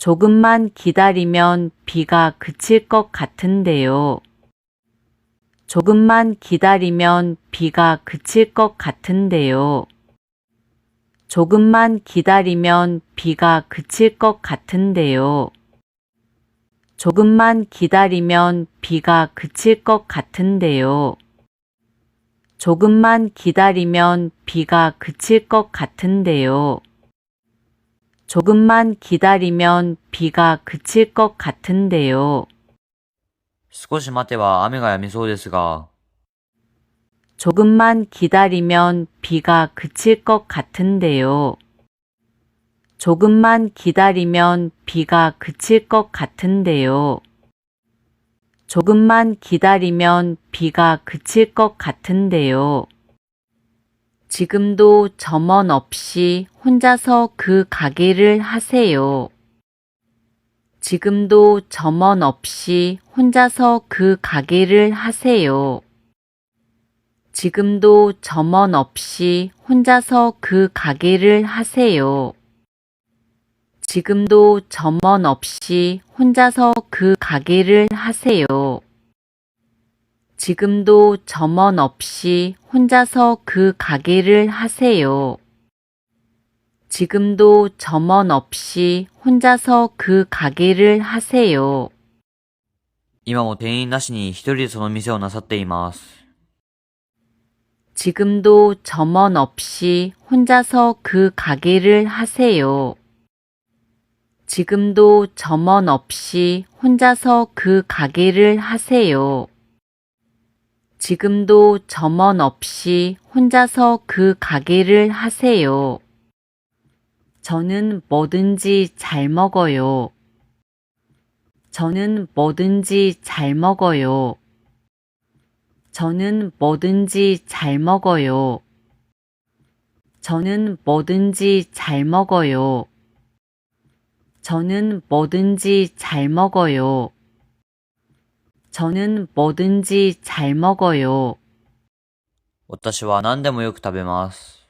조금만 기다리면 비가 그칠 것 같은데요. 조금만 기다리면 비가 그칠 것 같은데요. 조금만 기다리면 비가 그칠 것 같은데요. 조금만 기다리면 비가 그칠 것 같은데요. 조금만 기다리면 비가 그칠 것 같은데요. 조금만 기다리면 비가 그칠 것 같은데요. 少し待てば雨が止みそうですが、 조금만 기다리면 비가 그칠 것 같은데요. 조금만 기다리면 비가 그칠 것 같은데요. 조금만 기다리면 비가 그칠 것 같은데요. 지금도 점원 없이 혼자서 그 가게를 하세요. 지금도 점원 없이 혼자서 그 가게를 하세요. 지금도 점원 없이 혼자서 그 가게를 하세요. 지금도 점원 없이 혼자서 그 가게를 하세요. 지금도 점원 없이 혼자서 그 가게를 하세요. 지금도 점원 없이 혼자서 그 가게를 하세요. 今も店員なしに一人でその店をなさっています。 지금도 점원 없이 혼자서 그 가게를 하세요. 지금도 점원 없이 혼자서 그 가게를 하세요. 지금도 점원 없이 혼자서 그 가게를 하세요. 저는 뭐든지 잘 먹어요. 저는 뭐든지 잘 먹어요. 저는 뭐든지 잘 먹어요. 저는 뭐든지 잘 먹어요. 저는 뭐든지 잘 먹어요. 저는 뭐든지 잘 먹어요. 私は何でもよく食べます。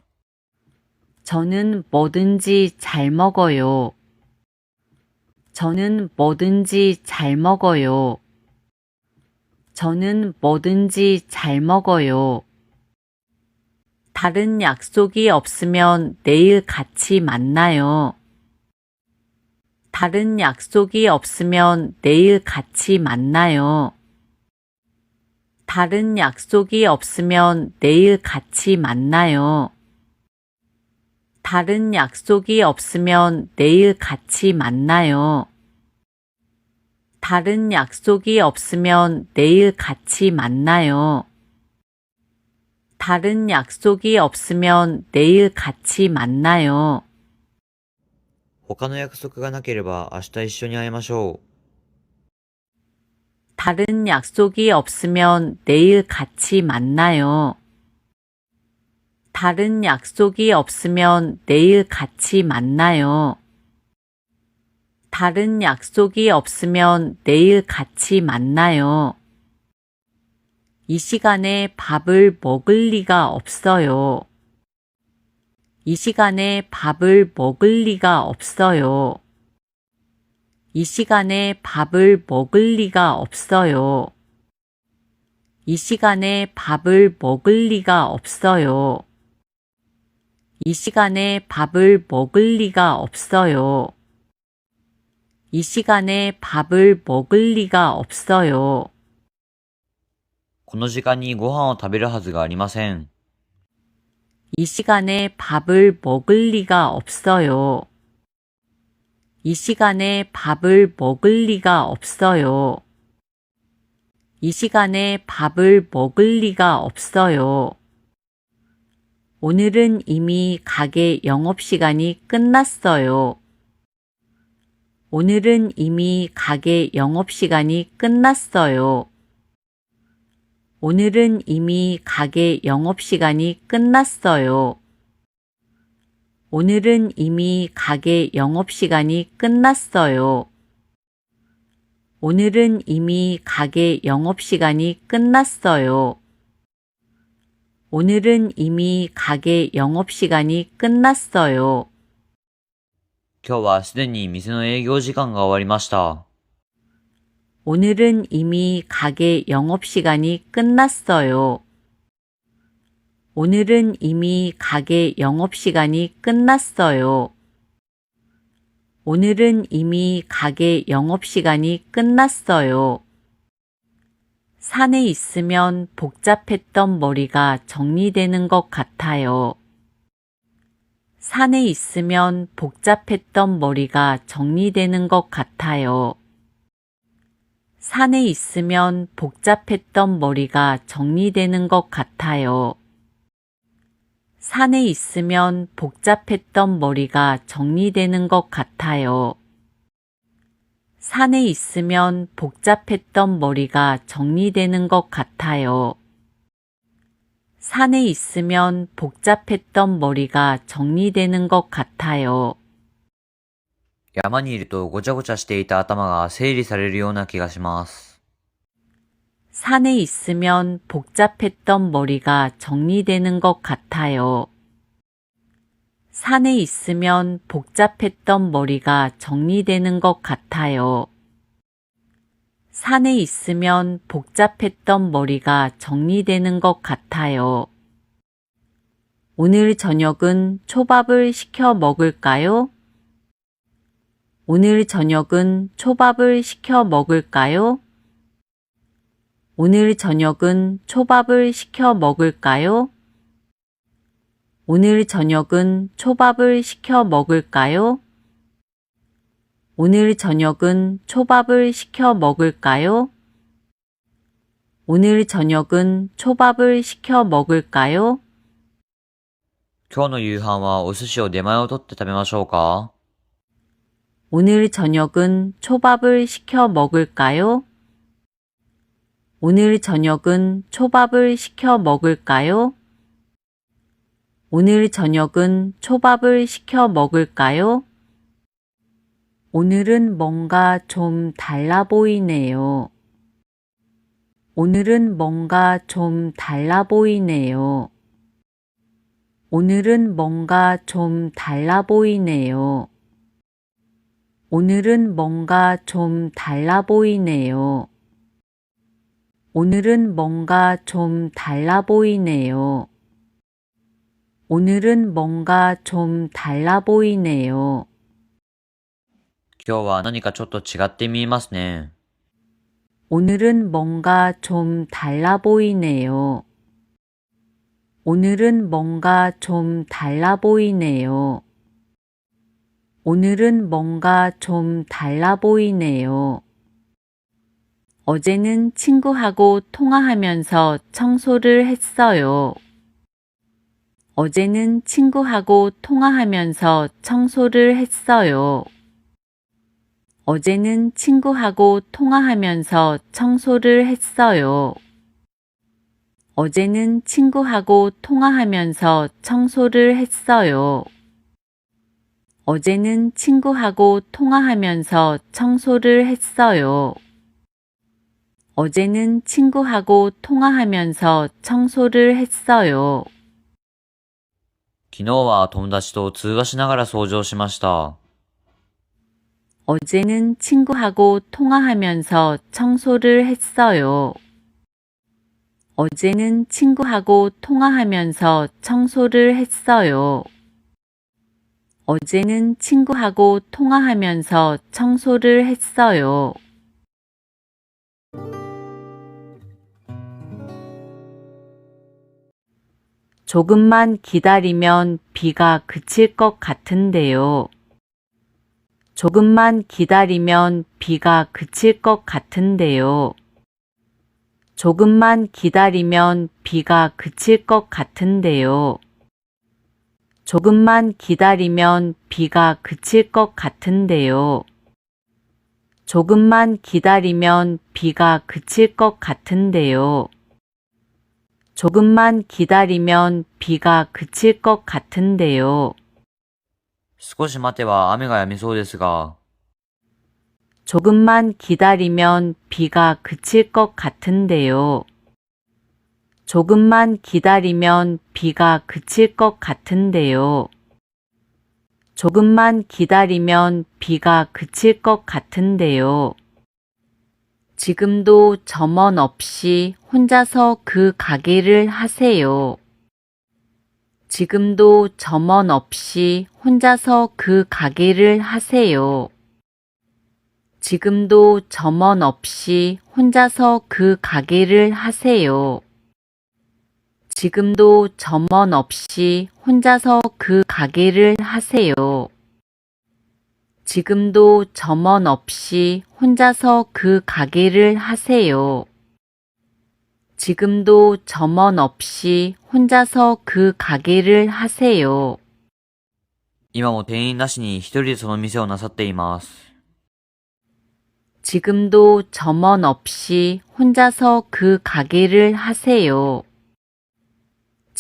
저는 뭐든지 잘 먹어요. 저는 뭐든지 잘 먹어요. 저는 뭐든지 잘 먹어요. 다른 약속이 없으면 내일 같이 만나요. 다른 약속이 없으면 내일 같이 만나요. 다른 약속이 없으면 내일 같이 만나요. 다른 약속이 없으면 내일 같이 만나요. 다른 약속이 없으면 내일 같이 만나요. 다른 약속이 없으면 내일 같이 만나요. 他の約束がなければ明日一緒に会いましょう。 다른 약속이 없으면 내일 같이 만나요. 다른 약속이 없으면 내일 같이 만나요. 다른 약속이 없으면 내일 같이 만나요. 이 시간에 밥을 먹을 리가 없어요. 이 시간에 밥을 먹을 리가 없어요. 이 시간에 밥을 먹을 리가 없어요. 이 시간에 밥을 먹을 리가 없어요. 이 시간에 밥을 먹을 리가 없어요. 이 시간에 밥을 먹을 리가 없어요. この時間にご飯を食べるはずがありません。 이 시간에 밥을 먹을 리가 없어요. 이 시간에 밥을 먹을 리가 없어요. 이 시간에 밥을 먹을 리가 없어요. 오늘은 이미 가게 영업시간이 끝났어요. 오늘은 이미 가게 영업시간이 끝났어요. 오늘은 이미 가게 영업시간이 끝났어요. 오늘은 이미 가게 영업시간이 끝났어요. 오늘은 이미 가게 영업시간이 끝났어요. 오늘은 이미 가게 영업시간이 끝났어요. 今日はすでに店の営業時間が終わりました。 오늘은 이미 가게 영업시간이 끝났어요. 오늘은 이미 가게 영업시간이 끝났어요. 오늘은 이미 가게 영업시간이 끝났어요. 산에 있으면 복잡했던 머리가 정리되는 것 같아요. 산에 있으면 복잡했던 머리가 정리되는 것 같아요. 산에 있으면 복잡했던 머리가 정리되는 것 같아요. 산에 있으면 복잡했던 머리가 정리되는 것 같아요. 산에 있으면 복잡했던 머리가 정리되는 것 같아요. 산에 있으면 복잡했던 머리가 정리되는 것 같아요. 山にいるとごちゃごちゃしていた頭が整理されるような気がします。 산에 있으면 복잡했던 머리가 정리되는 것 같아요. 산에 있으면 복잡했던 머리가 정리되는 것 같아요. 산에 있으면 복잡했던 머리가 정리되는 것 같아요. 오늘 저녁은 초밥을 시켜 먹을까요? 오늘 저녁은 초밥을 시켜 먹을까요? 오늘 저녁은 초밥을 시켜 먹을까요? 오늘 저녁은 초밥을 시켜 먹을까요? 오늘 저녁은 초밥을 시켜 먹을까요? 오늘 저녁은 초밥을 시켜 먹을까요? 今日の夕飯はお寿司を出前を取って食べましょうか？ 오늘 저녁은 초밥을 시켜 먹을까요? 오늘 저녁은 초밥을 시켜 먹을까요? 오늘 저녁은 초밥을 시켜 먹을까요? 오늘은 뭔가 좀 달라 보이네요. 오늘은 뭔가 좀 달라 보이네요. 오늘은 뭔가 좀 달라 보이네요. 오늘은 뭔가 좀 달라 보이네요. 오늘은 뭔가 좀 달라 보이네요. 오늘은 뭔가 좀 달라 보이네요. 今日は何かちょっと違って見えますね。 오늘은 뭔가 좀 달라 보이네요. 오늘은 뭔가 좀 달라 보이네요. 오늘은 뭔가 좀 달라 보이네요. 어제는 친구하고 통화하면서 청소를 했어요. 어제는 친구하고 통화하면서 청소를 했어요. 어제는 친구하고 통화하면서 청소를 했어요. 어제는 친구하고 통화하면서 청소를 했어요. 어제는 친구하고 통화하면서 청소를 했어요. 어제는 친구하고 통화하면서 청소를 했어요. 昨日は友達と通話しながら掃除をしました。 어제는 친구하고 통화하면서 청소를 했어요. 어제는 친구하고 통화하면서 청소를 했어요. 어제는 친구하고 통화하면서 청소를 했어요. 조금만 기다리면 비가 그칠 것 같은데요. 조금만 기다리면 비가 그칠 것 같은데요. 조금만 기다리면 비가 그칠 것 같은데요. 조금만 기다리면 비가 그칠 것 같은데요. 조금만 기다리면 비가 그칠 것 같은데요. 조금만 기다리면 비가 그칠 것 같은데요. 少し待てば雨が止みそうですが、 조금만 기다리면 비가 그칠 것 같은데요. 조금만 기다리면 비가 그칠 것 같은데요. 조금만 기다리면 비가 그칠 것 같은데요. 지금도 점원 없이 혼자서 그 가게를 하세요. 지금도 점원 없이 혼자서 그 가게를 하세요. 지금도 점원 없이 혼자서 그 가게를 하세요. 지금도 점원 없이 혼자서 그 가게를 하세요. 지금도 점원 없이 혼자서 그 가게를 하세요. 지금도 점원 없이 혼자서 그 가게를 하세요. 今も店員なしに一人でその店をなさっています。 지금도 점원 없이 혼자서 그 가게를 하세요.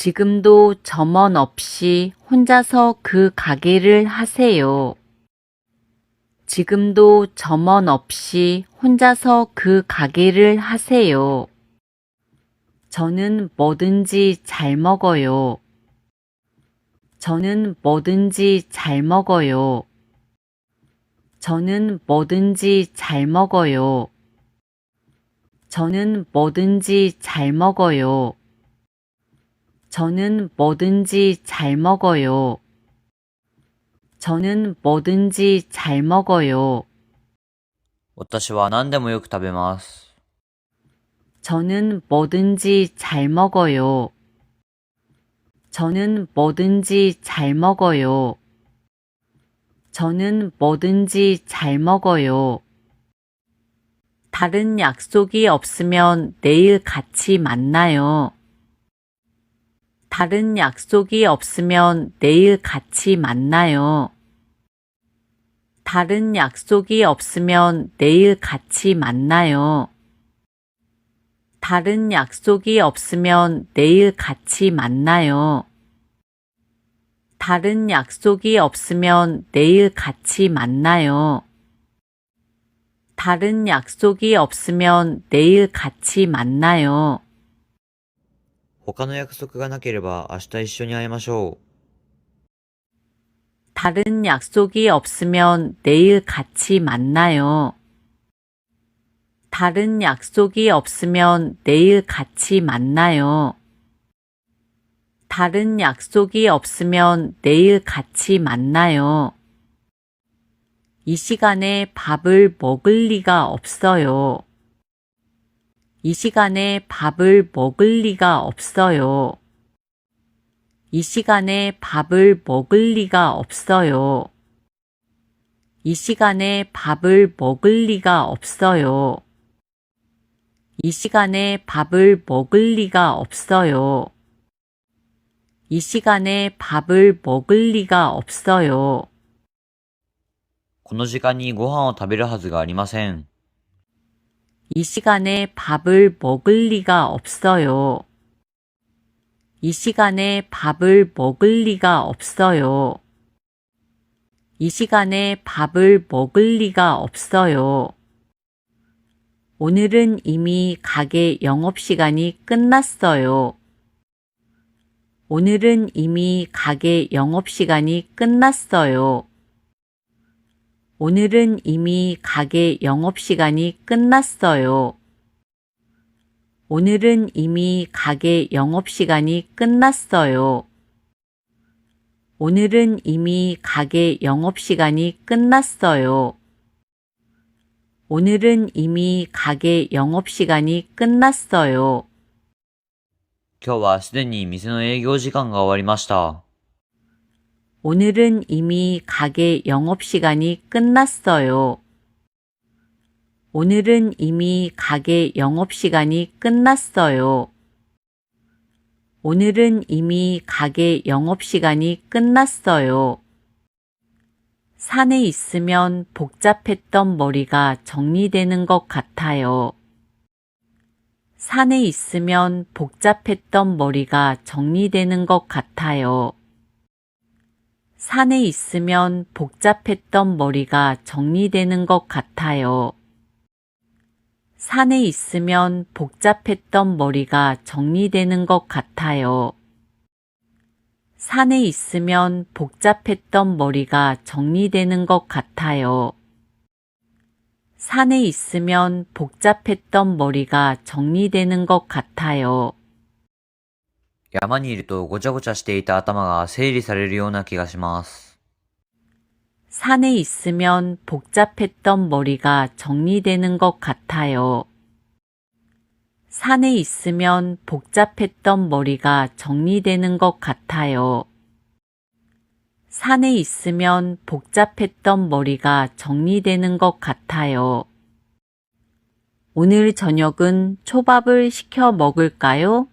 지금도 점원 없이 혼자서 그 가게를 하세요. 지금도 점원 없이 혼자서 그 가게를 하세요. 저는 뭐든지 잘 먹어요. 저는 뭐든지 잘 먹어요. 저는 뭐든지 잘 먹어요. 저는 뭐든지 잘 먹어요. 저는 뭐든지 잘 먹어요. 저는 뭐든지 잘 먹어요. 私は何でもよく食べます。 저는 뭐든지 잘 먹어요. 저는 뭐든지 잘 먹어요. 저는 뭐든지 잘 먹어요. 다른 약속이 없으면 내일 같이 만나요. 다른 약속이 없으면 내일 같이 만나요. 다른 약속이 없으면 내일 같이 만나요. 다른 약속이 없으면 내일 같이 만나요. 다른 약속이 없으면 내일 같이 만나요. 다른 약속이 없으면 내일 같이 만나요. 他の約束がなければ明日一緒に会いましょう。 다른 약속이 없으면 내일 같이 만나요. 다른 약속이 없으면 내일 같이 만나요. 다른 약속이 없으면 내일 같이 만나요. 이 시간에 밥을 먹을 리가 없어요. 이 시간에 밥을 먹을 리가 없어요. 이 시간에 밥을 먹을 리가 없어요. 이 시간에 밥을 먹을 리가 없어요. 이 시간에 밥을 먹을 리가 없어요. 이 시간에 밥을 먹을 리가 없어요. この時間にご飯を食べるはずがありません。 이 시간에 밥을 먹을 리가 없어요. 이 시간에 밥을 먹을 리가 없어요. 이 시간에 밥을 먹을 리가 없어요. 오늘은 이미 가게 영업시간이 끝났어요. 오늘은 이미 가게 영업시간이 끝났어요. 오늘은 이미 가게 영업시간이 끝났어요. 오늘은 이미 가게 영업시간이 끝났어요. 오늘은 이미 가게 영업시간이 끝났어요. 오늘은 이미 가게 영업시간이 끝났어요. 今日はすでに店の営業時間が終わりました。 오늘은 이미 가게 영업시간이 끝났어요. 오늘은 이미 가게 영업시간이 끝났어요. 오늘은 이미 가게 영업시간이 끝났어요. 산에 있으면 복잡했던 머리가 정리되는 것 같아요. 산에 있으면 복잡했던 머리가 정리되는 것 같아요. 산에 있으면 복잡했던 머리가 정리되는 것 같아요. 산에 있으면 복잡했던 머리가 정리되는 것 같아요. 산에 있으면 복잡했던 머리가 정리되는 것 같아요. 산에 있으면 복잡했던 머리가 정리되는 것 같아요. 山にいるとごちゃごちゃしていた頭が整理されるような気がします。 산에 있으면 복잡했던 머리가 정리되는 것 같아요. 산에 있으면 복잡했던 머리가 정리되는 것 같아요. 산에 있으면 복잡했던 머리가 정리되는 것 같아요. 오늘 저녁은 초밥을 시켜 먹을까요?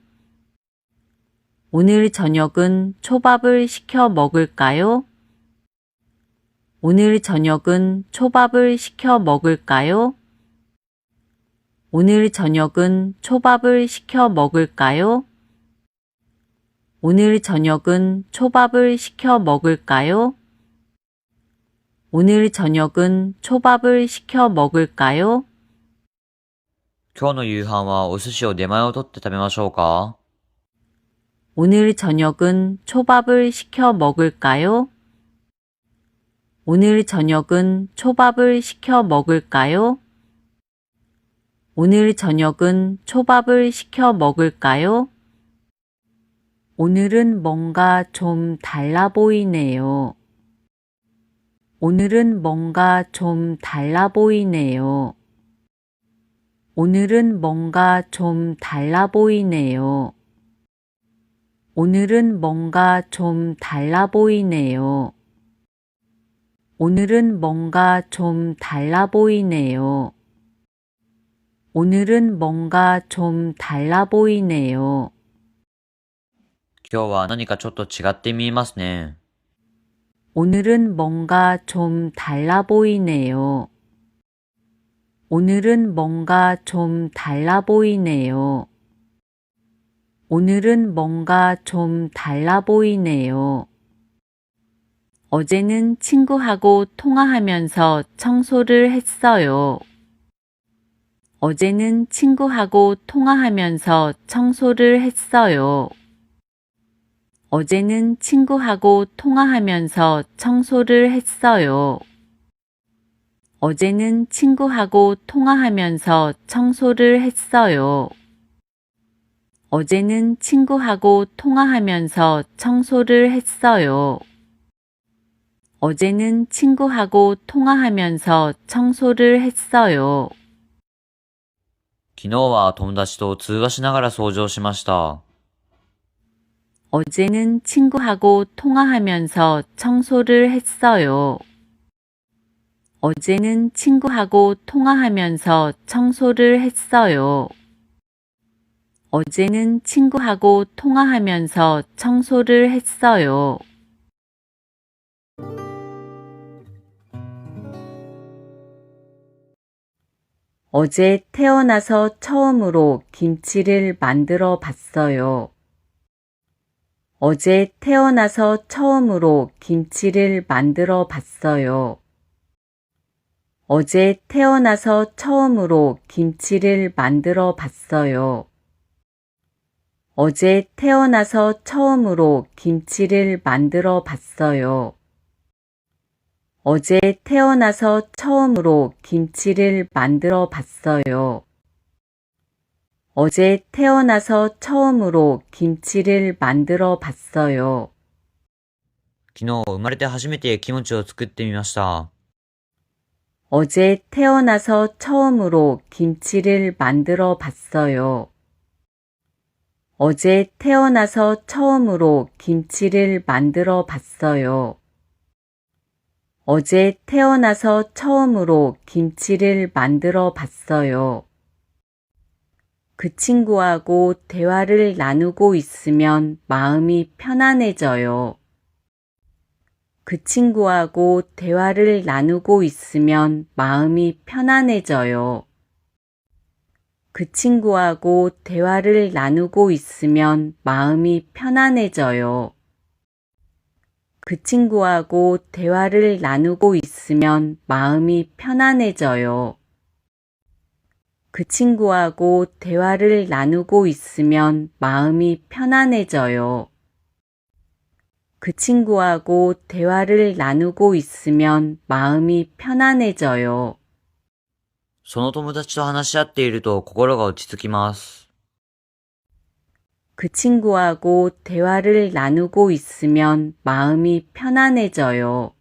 오늘 저녁은 초밥을 시켜 먹을까요? 오늘 저녁은 초밥을 시켜 먹을까요? 오늘 저녁은 초밥을 시켜 먹을까요? 오늘 저녁은 초밥을 시켜 먹을까요? 오늘 저녁은 초밥을 시켜 먹을까요? 今日の夕飯はお寿司を出前を取って食べましょうか？ 오늘 저녁은 초밥을 시켜 먹을까요? 오늘 저녁은 초밥을 시켜 먹을까요? 오늘 저녁은 초밥을 시켜 먹을까요? 오늘은 뭔가 좀 달라 보이네요. 오늘은 뭔가 좀 달라 보이네요. 오늘은 뭔가 좀 달라 보이네요. 오늘은 뭔가 좀 달라 보이네요. 오늘은 뭔가 좀 달라 보이네요. 오늘은 뭔가 좀 달라 보이네요. 今日は何かちょっと違って見えますね。 오늘은 뭔가 좀 달라 보이네요. 오늘은 뭔가 좀 달라 보이네요. 오늘은 뭔가 좀 달라 보이네요. 어제는 친구하고 통화하면서 청소를 했어요. 어제는 친구하고 통화하면서 청소를 했어요. 어제는 친구하고 통화하면서 청소를 했어요. 어제는 친구하고 통화하면서 청소를 했어요. 어제는 친구하고 통화하면서 청소를 했어요. 어제는 친구하고 통화하면서 청소를 했어요. 昨日は友達と通話しながら掃除をしました。 어제는 친구하고 통화하면서 청소를 했어요. 어제는 친구하고 통화하면서 청소를 했어요. 어제는 친구하고 통화하면서 청소를 했어요. 어제 태어나서 처음으로 김치를 만들어 봤어요. 어제 태어나서 처음으로 김치를 만들어 봤어요. 어제 태어나서 처음으로 김치를 만들어 봤어요. 어제 태어나서 처음으로 김치를 만들어 봤어요. 어제 태어나서 처음으로 김치를 만들어 봤어요. 어제 태어나서 처음으로 김치를 만들어 봤어요. 昨日生まれて初めてキムチを作ってみました。 어제 태어나서 처음으로 김치를 만들어 봤어요. 어제 태어나서 처음으로 김치를 만들어 봤어요. 어제 태어나서 처음으로 김치를 만들어 봤어요. 그 친구하고 대화를 나누고 있으면 마음이 편안해져요. 그 친구하고 대화를 나누고 있으면 마음이 편안해져요. 그 친구하고 대화를 나누고 있으면 마음이 편안해져요. 그 친구하고 대화를 나누고 있으면 마음이 편안해져요. 그 친구하고 대화를 나누고 있으면 마음이 편안해져요. 그 친구하고 대화를 나누고 있으면 마음이 편안해져요. 그 친구하고 대화를 나누고 있으면 마음이 편안해져요. 그 친구하고 대화를 나누고 있으면 마음이 편안해져요. 그 친구하고 대화를 나누고 있으면 마음이 편안해져요. 그 친구하고 대화를 나누고 있으면 마음이 편안해져요. 그 친구하고 대화를 나누고 있으면 마음이 편안해져요. その友達と話し合っていると心が落ち着きます。 그 친구하고 대화를 나누고 있으면 마음이 편안해져요.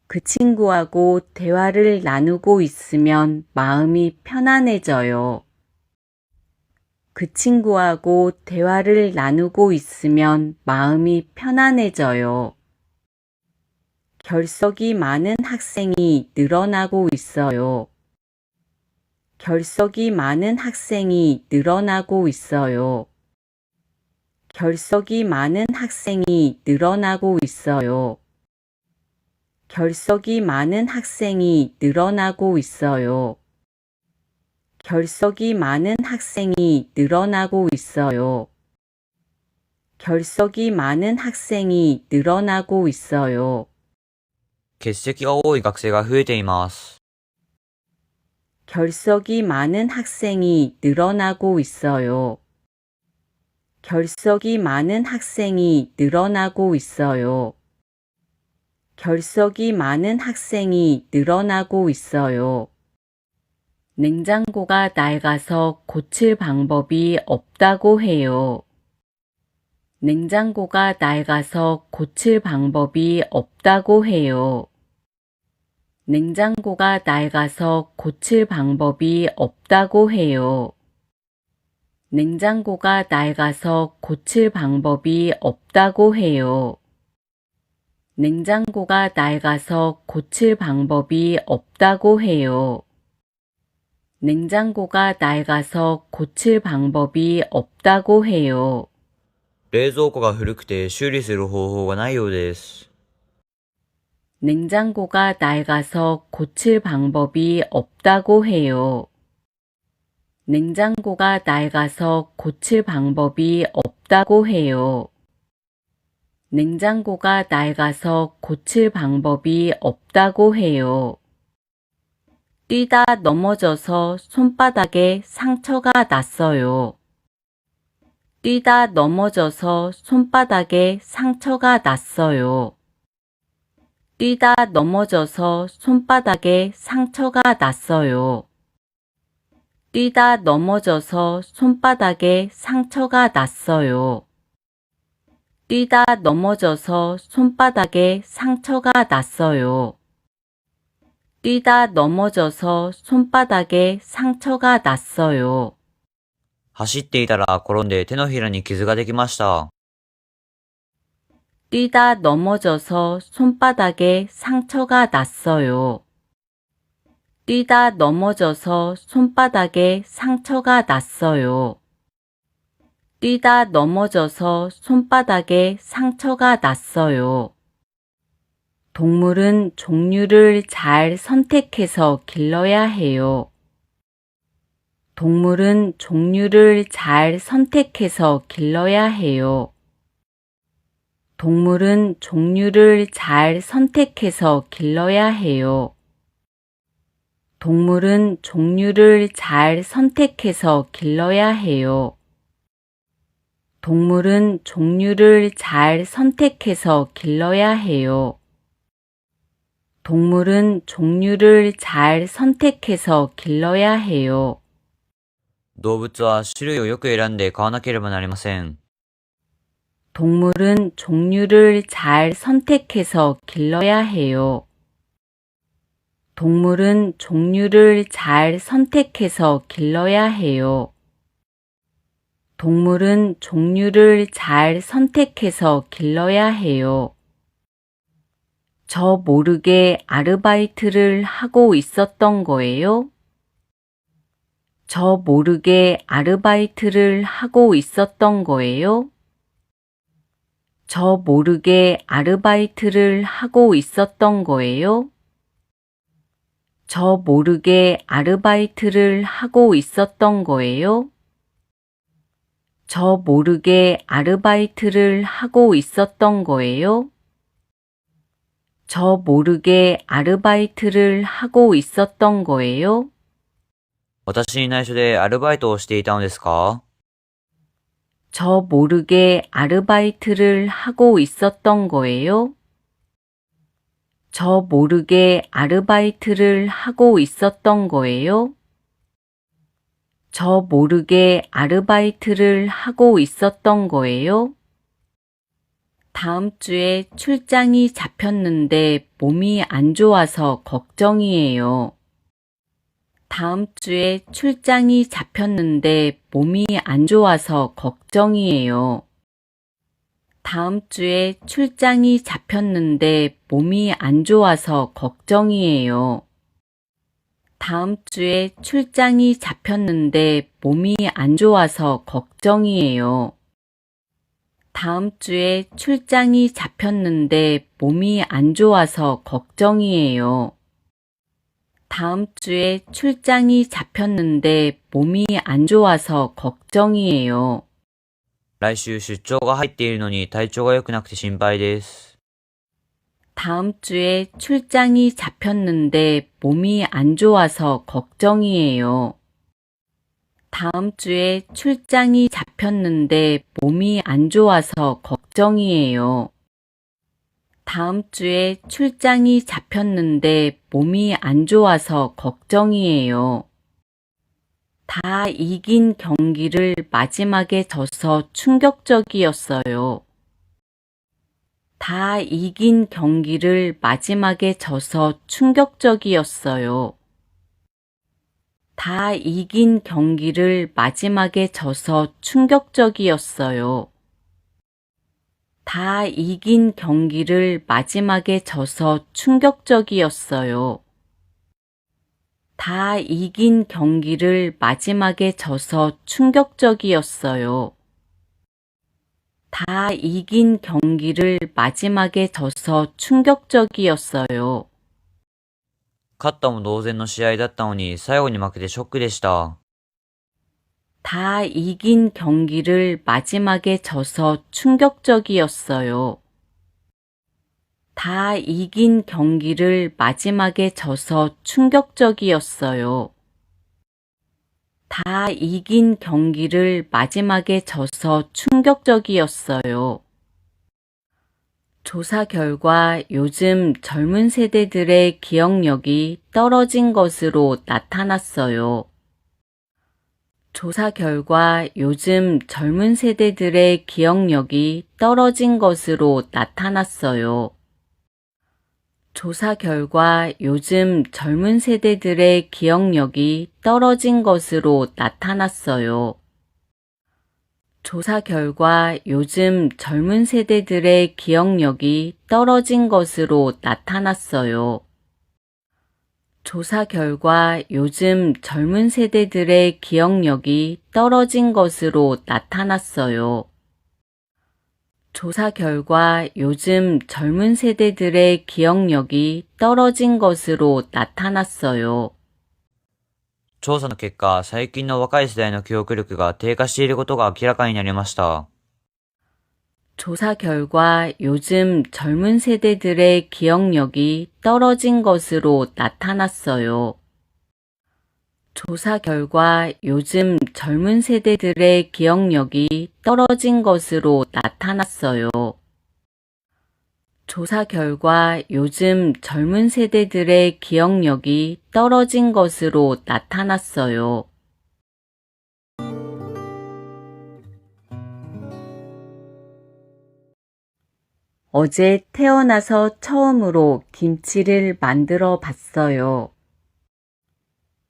그 친구하고 대화를 나누고 있으면 마음이 편안해져요. 그 친구하고 대화를 나누고 있으면 마음이 편안해져요. 결석이 많은 학생이 늘어나고 있어요. 결석이 많은 학생이 늘어나고 있어요. 결석이 많은 학생이 늘어나고 있어요. 결석이 많은 학생이 늘어나고 있어요. 결석이 많은 학생이 늘어나고 있어요. 결석이 많은 학생이 늘어나고 있어요. 欠席が多い学生が増えています。 결석이 많은 학생이 늘어나고 있어요. 결석이 많은 학생이 늘어나고 있어요. 결석이 많은 학생이 늘어나고 있어요. 냉장고가 낡아서 고칠 방법이 없다고 해요. 냉장고가 낡아서 고칠 방법이 없다고 해요. 냉장고가 낡아서 고칠 방법이 없다고 해요. 냉장고가 낡아서 고칠 방법이 없다고 해요. 냉장고가 낡아서 고칠 방법이 없다고 해요. 냉장고가 낡아서 고칠 방법이 없다고 해요. 冷蔵庫が古くて修理する方法がないようです。 냉장고가 낡아서 고칠 방법이 없다고 해요. 냉장고가 낡아서 고칠 방법이 없다고 해요. 냉장고가 낡아서 고칠 방법이 없다고 해요. 뛰다 넘어져서 손바닥에 상처가 났어요. 뛰다 넘어져서 손바닥에 상처가 났어요. 뛰다 넘어져서 손바닥에 상처가 났어요. 뛰다 넘어져서 손바닥에 상처가 났어요. 뛰다 넘어져서 손바닥에 상처가 났어요. 뛰다 넘어져서 손바닥에 상처가 났어요. 走っていたら転んで手のひらに傷ができました。 뛰다 넘어져서 손바닥에 상처가 났어요. 뛰다 넘어져서 손바닥에 상처가 났어요. 뛰다 넘어져서 손바닥에 상처가 났어요. 동물은 종류를 잘 선택해서 길러야 해요. 동물은 종류를 잘 선택해서 길러야 해요. 동물은 종류를 잘 선택해서 길러야 해요. 동물은 종류를 잘 선택해서 길러야 해요. 동물은 종류를 잘 선택해서 길러야 해요. 동물은 종류를 잘 선택해서 길러야 해요. 動物は種類をよく選んで飼わなければなりません。 동물은 종류를 잘 선택해서 길러야 해요. 동물은 종류를 잘 선택해서 길러야 해요. 동물은 종류를 잘 선택해서 길러야 해요. 저 모르게 아르바이트를 하고 있었던 거예요? 저 모르게 아르바이트를 하고 있었던 거예요? 저 모르게 아르바이트를 하고 있었던 거예요? 저 모르게 아르바이트를 하고 있었던 거예요? 저 모르게 아르바이트를 하고 있었던 거예요? 저 모르게 아르바이트를 하고 있었던 거예요? 私に内緒でアルバイトをしていたのですか？ 저 모르게 아르바이트를 하고 있었던 거예요? 저 모르게 아르바이트를 하고 있었던 거예요? 저 모르게 아르바이트를 하고 있었던 거예요? 다음 주에 출장이 잡혔는데 몸이 안 좋아서 걱정이에요. 다음 주에 출장이 잡혔는데 몸이 안 좋아서 걱정이에요. 다음 주에 출장이 잡혔는데 몸이 안 좋아서 걱정이에요. 다음 주에 출장이 잡혔는데 몸이 안 좋아서 걱정이에요. 다음 주에 출장이 잡혔는데 몸이 안 좋아서 걱정이에요. 다음 주에 출장이 잡혔는데 몸이 안 좋아서 걱정이에요. 来週出張が入っているのに体調が良くなくて心配です。 다음 주에 출장이 잡혔는데 몸이 안 좋아서 걱정이에요. 다음 주에 출장이 잡혔는데 몸이 안 좋아서 걱정이에요. 다음 주에 출장이 잡혔는데 몸이 안 좋아서 걱정이에요. 다 이긴 경기를 마지막에 져서 충격적이었어요. 다 이긴 경기를 마지막에 져서 충격적이었어요. 다 이긴 경기를 마지막에 져서 충격적이었어요. 다 이긴 경기를 마지막에 져서 충격적이었어요. 다 이긴 경기를 마지막에 져서 충격적이었어요. 다 이긴 경기를 마지막에 져서 충격적이었어요. 勝ったも同然の試合だったのに最後に負けてショックでした。 다 이긴 경기를 마지막에 져서 충격적이었어요. 다 이긴 경기를 마지막에 져서 충격적이었어요. 다 이긴 경기를 마지막에 져서 충격적이었어요. 조사 결과 요즘 젊은 세대들의 기억력이 떨어진 것으로 나타났어요. 조사 결과 요즘 젊은 세대들의 기억력이 떨어진 것으로 나타났어요. 조사 결과 요즘 젊은 세대들의 기억력이 떨어진 것으로 나타났어요. 조사 결과 요즘 젊은 세대들의 기억력이 떨어진 것으로 나타났어요. 조사 결과 요즘 젊은 세대들의 기억력이 떨어진 것으로 나타났어요. 조사 결과 요즘 젊은 세대들의 기억력이 떨어진 것으로 나타났어요. 調査の結果、最近の若い世代の記憶力が低下していることが明らかになりました。 조사 결과 요즘 젊은 세대들의 기억력이 떨어진 것으로 나타났어요. 조사 결과 요즘 젊은 세대들의 기억력이 떨어진 것으로 나타났어요. 조사 결과 요즘 젊은 세대들의 기억력이 떨어진 것으로 나타났어요. 어제 태어나서 처음으로 김치를 만들어 봤어요.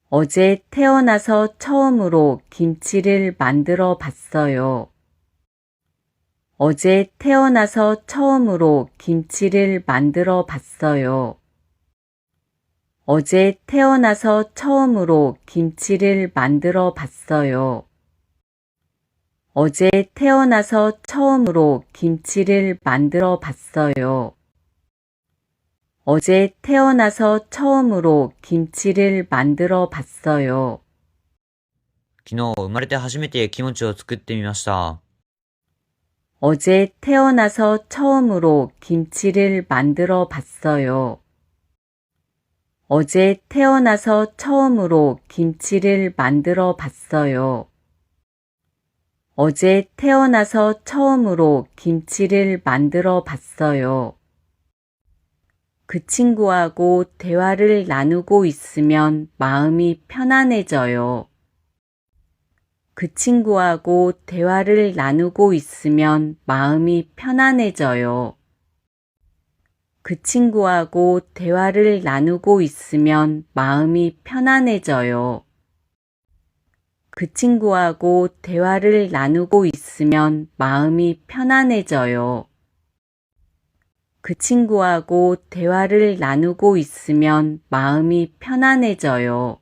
어제 태어나서 처음으로 김치를 만들어 봤어요. 어제 태어나서 처음으로 김치를 만들어 봤어요. 어제 태어나서 처음으로 김치를 만들어 봤어요. 어제 태어나서 처음으로 김치를 만들어 봤어요. 어제 태어나서 처음으로 김치를 만들어 봤어요. 昨日生まれて初めてキムチを作ってみました。 어제 태어나서 처음으로 김치를 만들어 봤어요. 어제 태어나서 처음으로 김치를 만들어 봤어요. 어제 태어나서 처음으로 김치를 만들어 봤어요. 그 친구하고 대화를 나누고 있으면 마음이 편안해져요. 그 친구하고 대화를 나누고 있으면 마음이 편안해져요. 그 친구하고 대화를 나누고 있으면 마음이 편안해져요. 그 친구하고 대화를 나누고 있으면 마음이 편안해져요. 그 친구하고 대화를 나누고 있으면 마음이 편안해져요.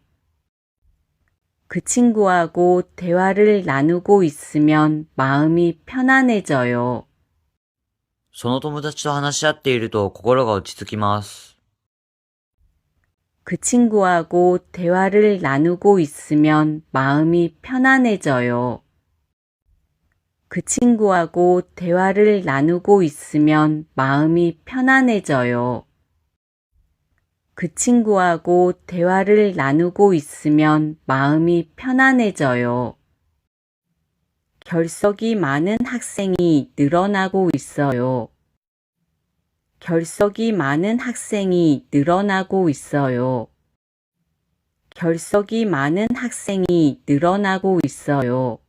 그 친구하고 대화를 나누고 있으면 마음이 편안해져요. その友達と話し合っていると心が落ち着きます。 그 친구하고 대화를 나누고 있으면 마음이 편안해져요. 그 친구하고 대화를 나누고 있으면 마음이 편안해져요. 그 친구하고 대화를 나누고 있으면 마음이 편안해져요. 결석이 많은 학생이 늘어나고 있어요. 결석이 많은 학생이 늘어나고 있어요. 결석이 많은 학생이 늘어나고 있어요.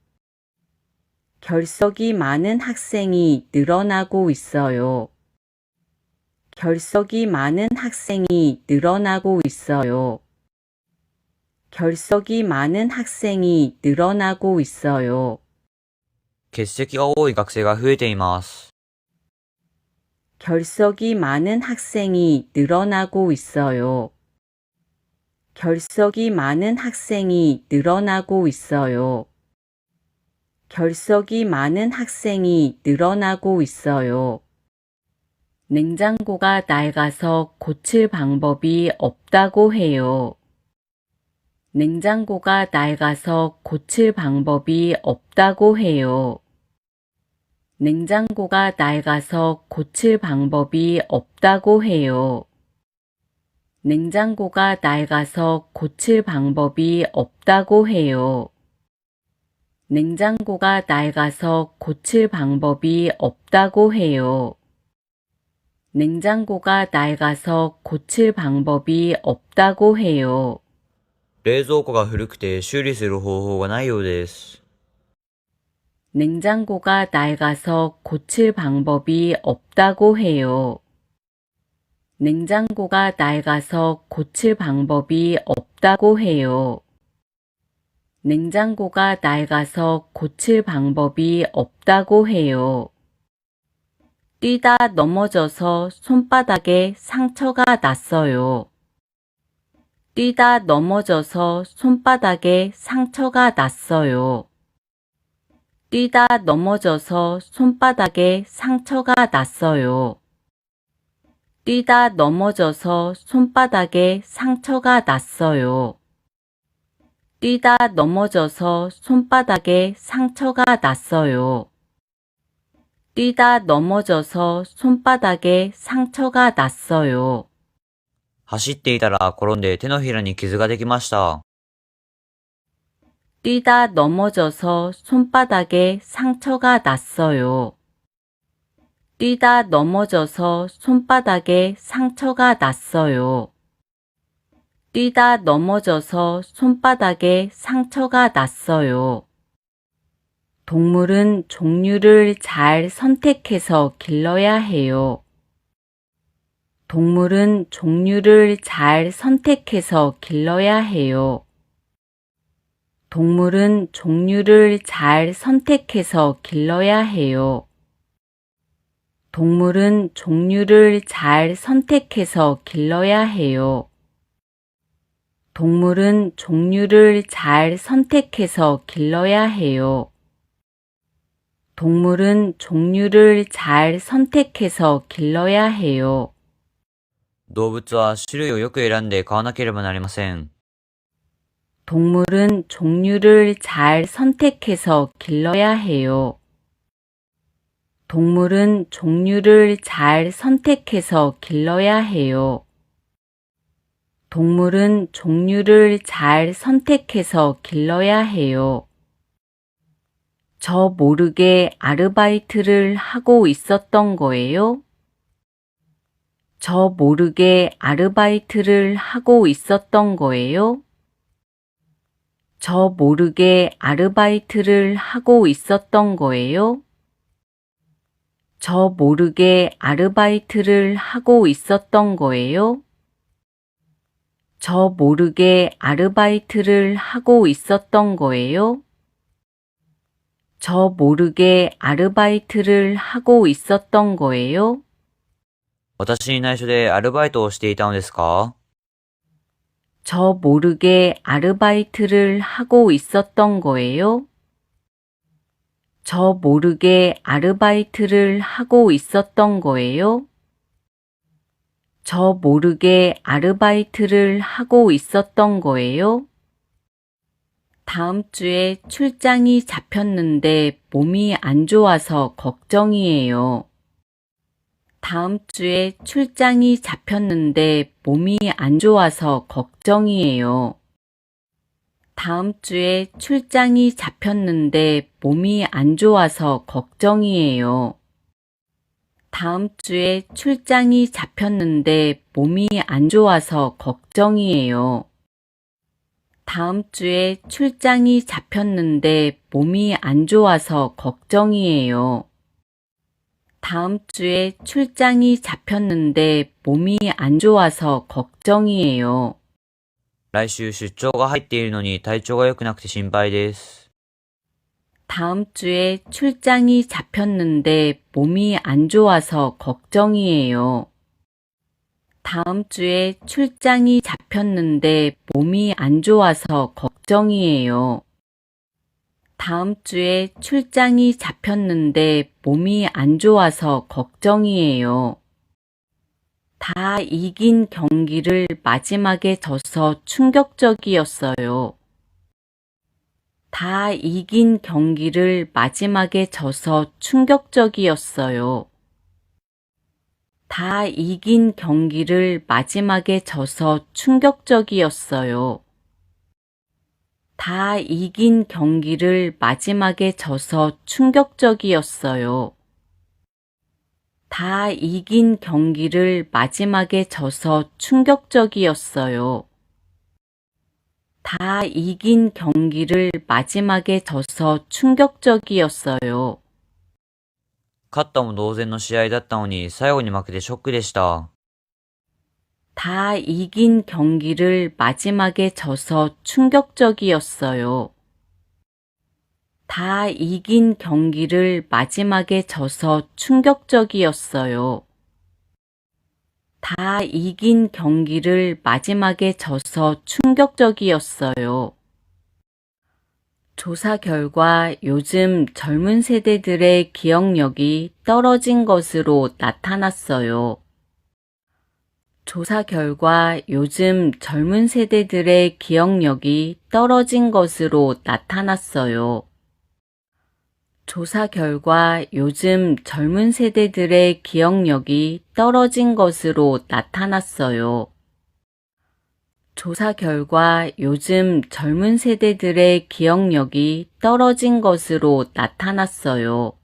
결석이 많은 학생이 늘어나고 있어요. 결석이 많은 학생이 늘어나고 있어요. 결석이 많은 학생이 늘어나고 있어요. 欠席が多い学生が増えています。 결석이 많은 학생이 늘어나고 있어요. 결석이 많은 학생이 늘어나고 있어요. 결석이 많은 학생이 늘어나고 있어요. 냉장고가 낡아서 고칠 방법이 없다고 해요. 냉장고가 낡아서 고칠 방법이 없다고 해요. 냉장고가 낡아서 고칠 방법이 없다고 해요. 냉장고가 낡아서 고칠 방법이 없다고 해요. 냉장고가 낡아서 고칠 방법이 없다고 해요. 냉장고가 낡아서 고칠 방법이 없다고 해요. 冷蔵庫が古くて修理する方法がないようです。 냉장고가 낡아서 고칠 방법이 없다고 해요. 냉장고가 낡아서 고칠 방법이 없다고 해요. 냉장고가 낡아서 고칠 방법이 없다고 해요. 뛰다 넘어져서 손바닥에 상처가 났어요. 뛰다 넘어져서 손바닥에 상처가 났어요. 뛰다 넘어져서 손바닥에 상처가 났어요. 뛰다 넘어져서 손바닥에 상처가 났어요. 뛰다 넘어져서 손바닥에 상처가 났어요. 뛰다 넘어져서 손바닥에 상처가 났어요. 走っていたら転んで手のひらに傷ができました。 뛰다 넘어져서 손바닥에 상처가 났어요. 뛰다 넘어져서 손바닥에 상처가 났어요. 뛰다 넘어져서 손바닥에 상처가 났어요. 동물은 종류를 잘 선택해서 길러야 해요. 동물은 종류를 잘 선택해서 길러야 해요. 동물은 종류를 잘 선택해서 길러야 해요. 동물은 종류를 잘 선택해서 길러야 해요. 동물은 종류를 잘 선택해서 길러야 해요. 동물은 종류를 잘 선택해서 길러야 해요. 動物は種類をよく選んで飼わなければなりません。 동물은 종류를 잘 선택해서 길러야 해요. 동물은 종류를 잘 선택해서 길러야 해요. 동물은 종류를 잘 선택해서 길러야 해요. 저 모르게 아르바이트를 하고 있었던 거예요? 저 모르게 아르바이트를 하고 있었던 거예요? 저 모르게 아르바이트를 하고 있었던 거예요? 저 모르게 아르바이트를 하고 있었던 거예요? 저 모르게 아르바이트를 하고 있었던 거예요? 저 모르게 아르바이트를 하고 있었던 거예요? 私に内緒でアルバイトをしていたのですか？ 저 모르게 아르바이트를 하고 있었던 거예요? 저 모르게 아르바이트를 하고 있었던 거예요? 저 모르게 아르바이트를 하고 있었던 거예요? 다음 주에 출장이 잡혔는데 몸이 안 좋아서 걱정이에요. 다음 주에 출장이 잡혔는데 몸이 안 좋아서 걱정이에요. 다음 주에 출장이 잡혔는데 몸이 안 좋아서 걱정이에요. 다음 주에 출장이 잡혔는데 몸이 안 좋아서 걱정이에요. 다음 주에 출장이 잡혔는데 몸이 안 좋아서 걱정이에요. 다음 주에 출장이 잡혔는데 몸이 안 좋아서 걱정이에요. 来週出張が入っているのに体調が良くなくて心配です。 다음 주에 출장이 잡혔는데 몸이 안 좋아서 걱정이에요. 다음 주에 출장이 잡혔는데 몸이 안 좋아서 걱정이에요. 다음 주에 출장이 잡혔는데 몸이 안 좋아서 걱정이에요. 다 이긴 경기를 마지막에 져서 충격적이었어요. 다 이긴 경기를 마지막에 져서 충격적이었어요. 다 이긴 경기를 마지막에 져서 충격적이었어요. 다 이긴 경기를 마지막에 져서 충격적이었어요. 다 이긴 경기를 마지막에 져서 충격적이었어요. 다 이긴 경기를 마지막에 져서 충격적이었어요. 勝ったも同然の試合だったのに最後に負けてショックでした。 다 이긴 경기를 마지막에 져서 충격적이었어요. 다 이긴 경기를 마지막에 져서 충격적이었어요. 다 이긴 경기를 마지막에 져서 충격적이었어요. 조사 결과 요즘 젊은 세대들의 기억력이 떨어진 것으로 나타났어요. 조사 결과 요즘 젊은 세대들의 기억력이 떨어진 것으로 나타났어요. 조사 결과 요즘 젊은 세대들의 기억력이 떨어진 것으로 나타났어요. 조사 결과 요즘 젊은 세대들의 기억력이 떨어진 것으로 나타났어요.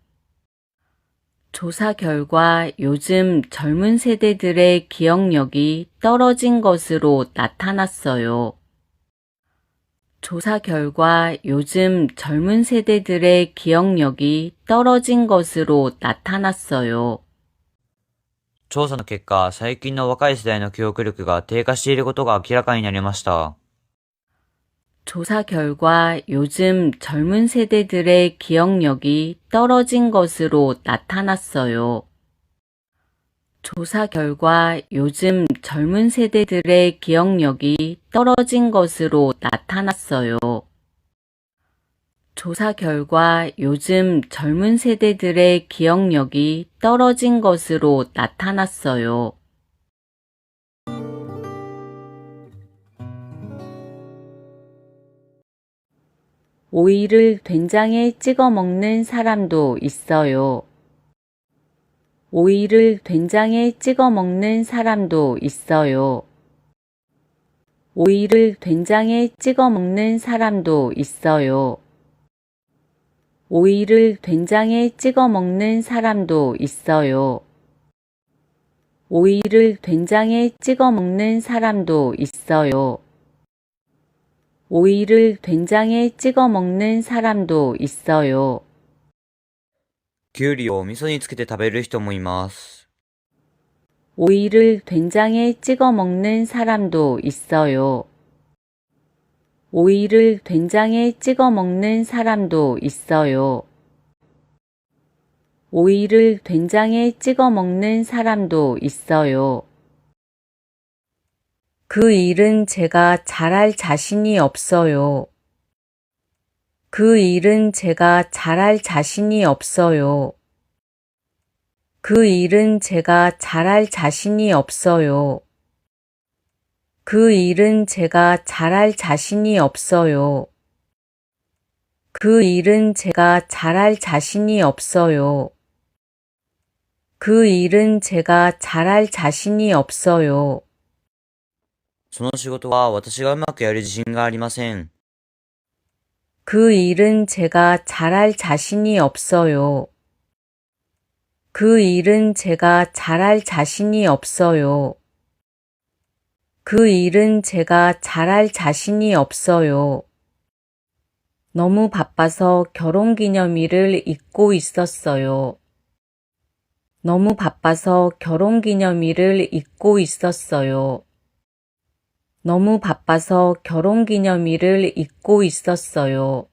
조사 결과 요즘 젊은 세대들의 기억력이 떨어진 것으로 나타났어요. 조사 결과 요즘 젊은 세대들의 기억력이 떨어진 것으로 나타났어요. 調査の結果、最近の若い世代の記憶力が低下していることが明らかになりました。 조사 결과 요즘 젊은 세대들의 기억력이 떨어진 것으로 나타났어요. 조사 결과 요즘 젊은 세대들의 기억력이 떨어진 것으로 나타났어요. 조사 결과 요즘 젊은 세대들의 기억력이 떨어진 것으로 나타났어요. 오이를 된장에 찍어 먹는 사람도 있어요. 오이를 된장에 찍어 먹는 사람도 있어요. 오이를 된장에 찍어 먹는 사람도 있어요. 오이를 된장에 찍어 먹는 사람도 있어요. 오이를 된장에 찍어 먹는 사람도 있어요. 오이를 된장에 찍어 먹는 사람도 있어요. きゅうりを味噌につけて食べる人もいます。 오이를 된장에 찍어 먹는 사람도 있어요. 오이를 된장에 찍어 먹는 사람도 있어요. 오이를 된장에 찍어 먹는 사람도 있어요. 그 일은 제가 잘할 자신이 없어요. 그 일은 제가 잘할 자신이 없어요. 그 일은 제가 잘할 자신이 없어요. 그 일은 제가 잘할 자신이 없어요. 그 일은 제가 잘할 자신이 없어요. 그 일은 제가 잘할 자신이 없어요. その仕事は私がうまくやる自信がありません。 그 일은 제가 잘할 자신이 없어요. 그 일은 제가 잘할 자신이 없어요. 그 일은 제가 잘할 자신이 없어요. 너무 바빠서 결혼기념일을 잊고 있었어요. 너무 바빠서 결혼기념일을 잊고 있었어요. 너무 바빠서 결혼기념일을 잊고 있었어요.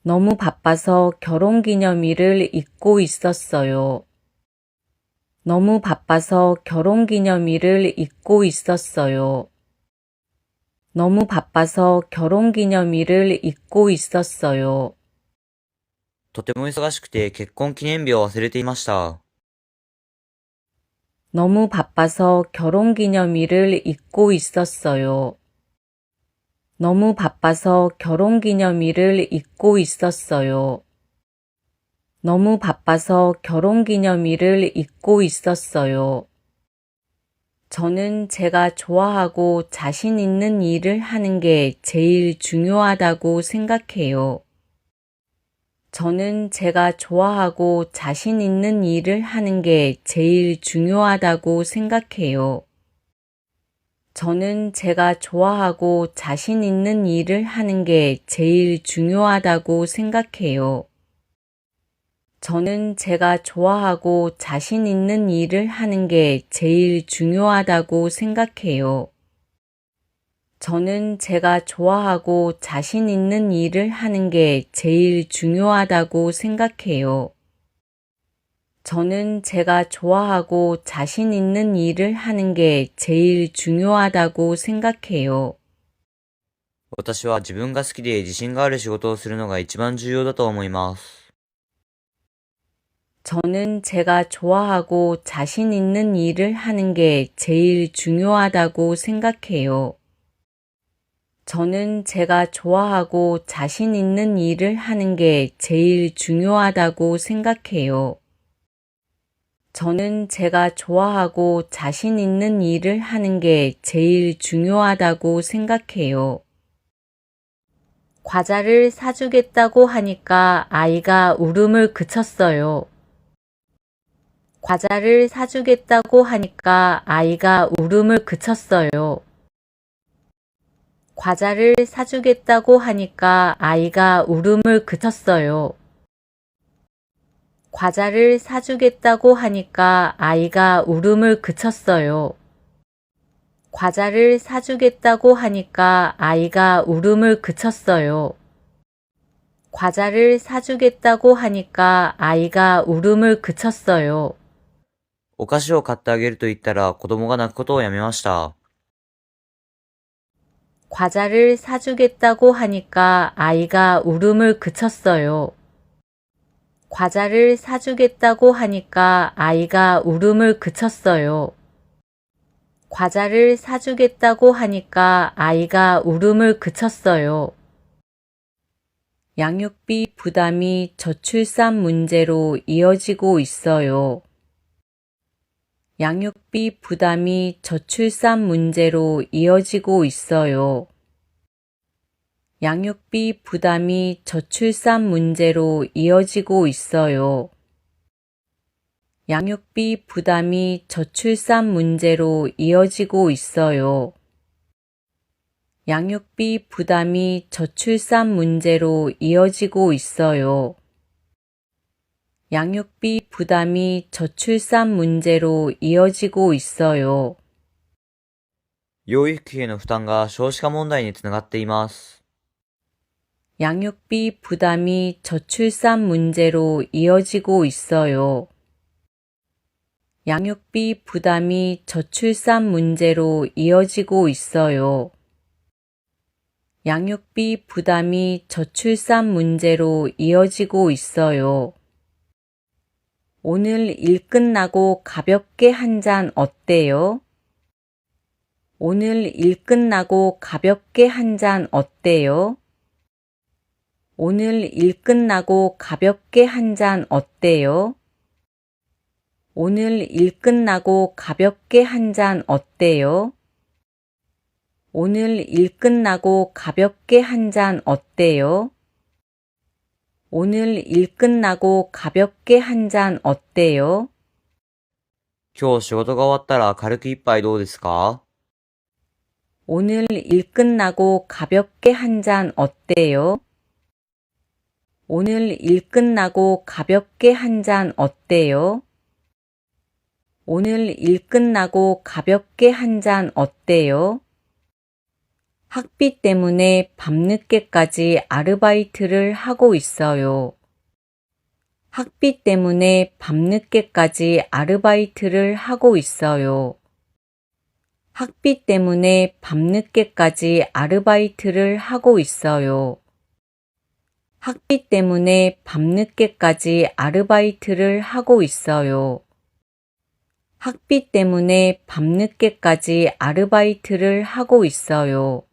너무 바빠서 결혼기념일을 잊고 있었어요. 너무 바빠서 결혼기념일을 잊고 있었어요. 너무 바빠서 결혼기념일을 잊고 있었어요. とても忙しくて結婚記念日を忘れていました。 너무 바빠서 결혼기념일을 잊고 있었어요. 너무 바빠서 결혼기념일을 잊고 있었어요. 너무 바빠서 결혼기념일을 잊고 있었어요. 저는 제가 좋아하고 자신 있는 일을 하는 게 제일 중요하다고 생각해요. 저는 제가 좋아하고 자신 있는 일을 하는 게 제일 중요하다고 생각해요. 저는 제가 좋아하고 자신 있는 일을 하는 게 제일 중요하다고 생각해요. 저는 제가 좋아하고 자신 있는 일을 하는 게 제일 중요하다고 생각해요. 저는 제가 좋아하고 자신 있는 일을 하는 게 제일 중요하다고 생각해요. 저는 제가 좋아하고 자신 있는 일을 하는 게 제일 중요하다고 생각해요. 私は自分が好きで自信がある仕事をするのが一番重要だと思います。 저는 제가 좋아하고 자신 있는 일을 하는 게 제일 중요하다고 생각해요. 저는 제가 좋아하고 자신 있는 일을 하는 게 제일 중요하다고 생각해요. 저는 제가 좋아하고 자신 있는 일을 하는 게 제일 중요하다고 생각해요. 과자를 사주겠다고 하니까 아이가 울음을 그쳤어요. 과자를 사주겠다고 하니까 아이가 울음을 그쳤어요. 과자를 사주겠다고 하니까 아이가 울음을 그쳤어요. 과자를 사주겠다고 하니까 아이가 울음을 그쳤어요. 과자를 사주겠다고 하니까 아이가 울음을 그쳤어요. 과자를 사주겠다고 하니까 아이가 울음을 그쳤어요. お菓子を買ってあげると言ったら子供が泣くことをやめました。 과자를 사주겠다고 하니까 아이가 울음을 그쳤어요. 과자를 사주겠다고 하니까 아이가 울음을 그쳤어요. 과자를 사주겠다고 하니까 아이가 울음을 그쳤어요. 양육비 부담이 저출산 문제로 이어지고 있어요. 양육비 부담이 저출산 문제로 이어지고 있어요. 양육비 부담이 저출산 문제로 이어지고 있어요. 양육비 부담이 저출산 문제로 이어지고 있어요. 양육비 부담이 저출산 문제로 이어지고 있어요. 양육비 부담이 저출산 문제로 이어지고 있어요. 養育費への負担が少子化問題につながっています。 양육비 부담이 저출산 문제로 이어지고 있어요. 양육비 부담이 저출산 문제로 이어지고 있어요. 양육비 부담이 저출산 문제로 이어지고 있어요. 오늘 일 끝나고 가볍게 한 잔 어때요? 오늘 일 끝나고 가볍게 한 잔 어때요? 오늘 일 끝나고 가볍게 한 잔 어때요? 오늘 일 끝나고 가볍게 한 잔 어때요? 오늘 일 끝나고 가볍게 한 잔 어때요? 오늘 일 끝나고 가볍게 한 잔 어때요? 今日仕事が終わったら軽く一杯どうですか？ 오늘 일 끝나고 가볍게 한 잔 어때요? 오늘 일 끝나고 가볍게 한 잔 어때요? 오늘 일 끝나고 가볍게 한 잔 어때요? 학비 때문에 밤늦게까지 아르바이트를 하고 있어요. 학비 때문에 밤늦게까지 아르바이트를 하고 있어요. 학비 때문에 밤늦게까지 아르바이트를 하고 있어요. 학비 때문에 밤늦게까지 아르바이트를 하고 있어요. 학비 때문에 밤늦게까지 아르바이트를 하고 있어요.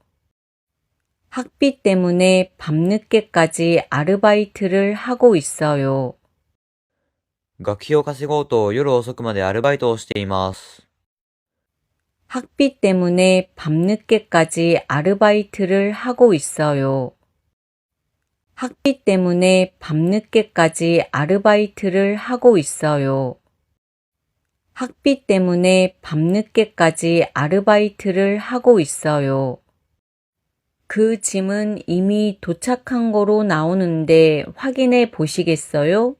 학비 때문에 밤늦게까지 아르바이트를 하고 있어요. 学費を稼ごうと夜遅くまでアルバイトをしています。 학비 때문에 밤늦게까지 아르바이트를 하고 있어요. 학비 때문에 밤늦게까지 아르바이트를 하고 있어요. 학비 때문에 밤늦게까지 아르바이트를 하고 있어요. 그 짐은 이미 도착한 거로 나오는데 확인해 보시겠어요?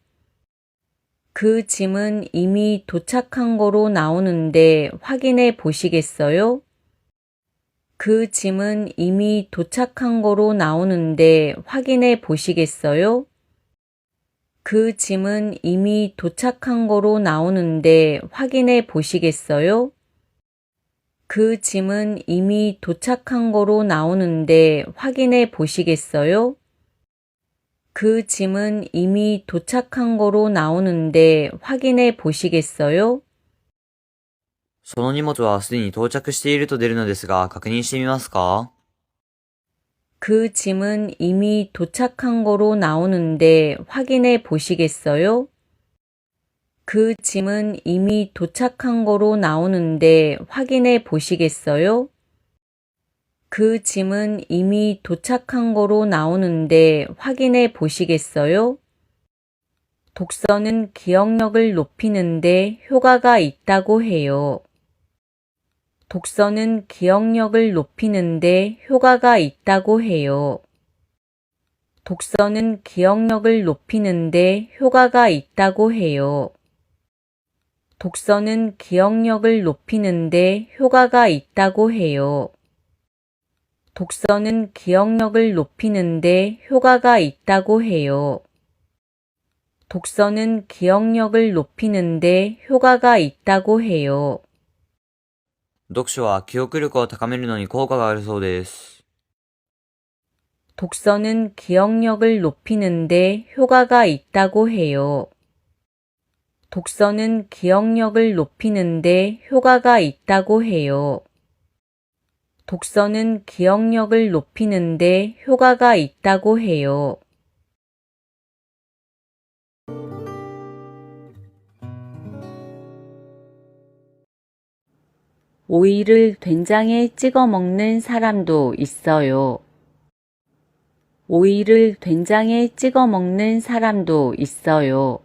그 짐은 이미 도착한 거로 나오는데 확인해 보시겠어요? 그 짐은 이미 도착한 거로 나오는데 확인해 보시겠어요? 그 짐은 이미 도착한 거로 나오는데 확인해 보시겠어요? 그 짐은 이미 도착한 거로 나오는데 확인해 보시겠어요? 그 짐은 이미 도착한 거로 나오는데 확인해 보시겠어요? その荷物はすでに到着していると出るのですが、確認してみますか？ 그 짐은 이미 도착한 거로 나오는데 확인해 보시겠어요? 그 짐은 이미 도착한 거로 나오는데 확인해 보시겠어요? 그 짐은 이미 도착한 거로 나오는데 확인해 보시겠어요? 독서는 기억력을 높이는데 효과가 있다고 해요. 독서는 기억력을 높이는데 효과가 있다고 해요. 독서는 기억력을 높이는데 효과가 있다고 해요. 독서는 기억력을 높이는데 효과가 있다고 해요. 독서는 기억력을 높이는데 효과가 있다고 해요. 독서는 기억력을 높이는데 효과가 있다고 해요. 読書は記憶力を高めるのに効果があるそうです。 독서는 기억력을 높이는데 효과가 있다고 해요. 독서는 기억력을 높이는데 효과가 있다고 해요. 독서는 기억력을 높이는데 효과가 있다고 해요. 오이를 된장에 찍어 먹는 사람도 있어요. 오이를 된장에 찍어 먹는 사람도 있어요.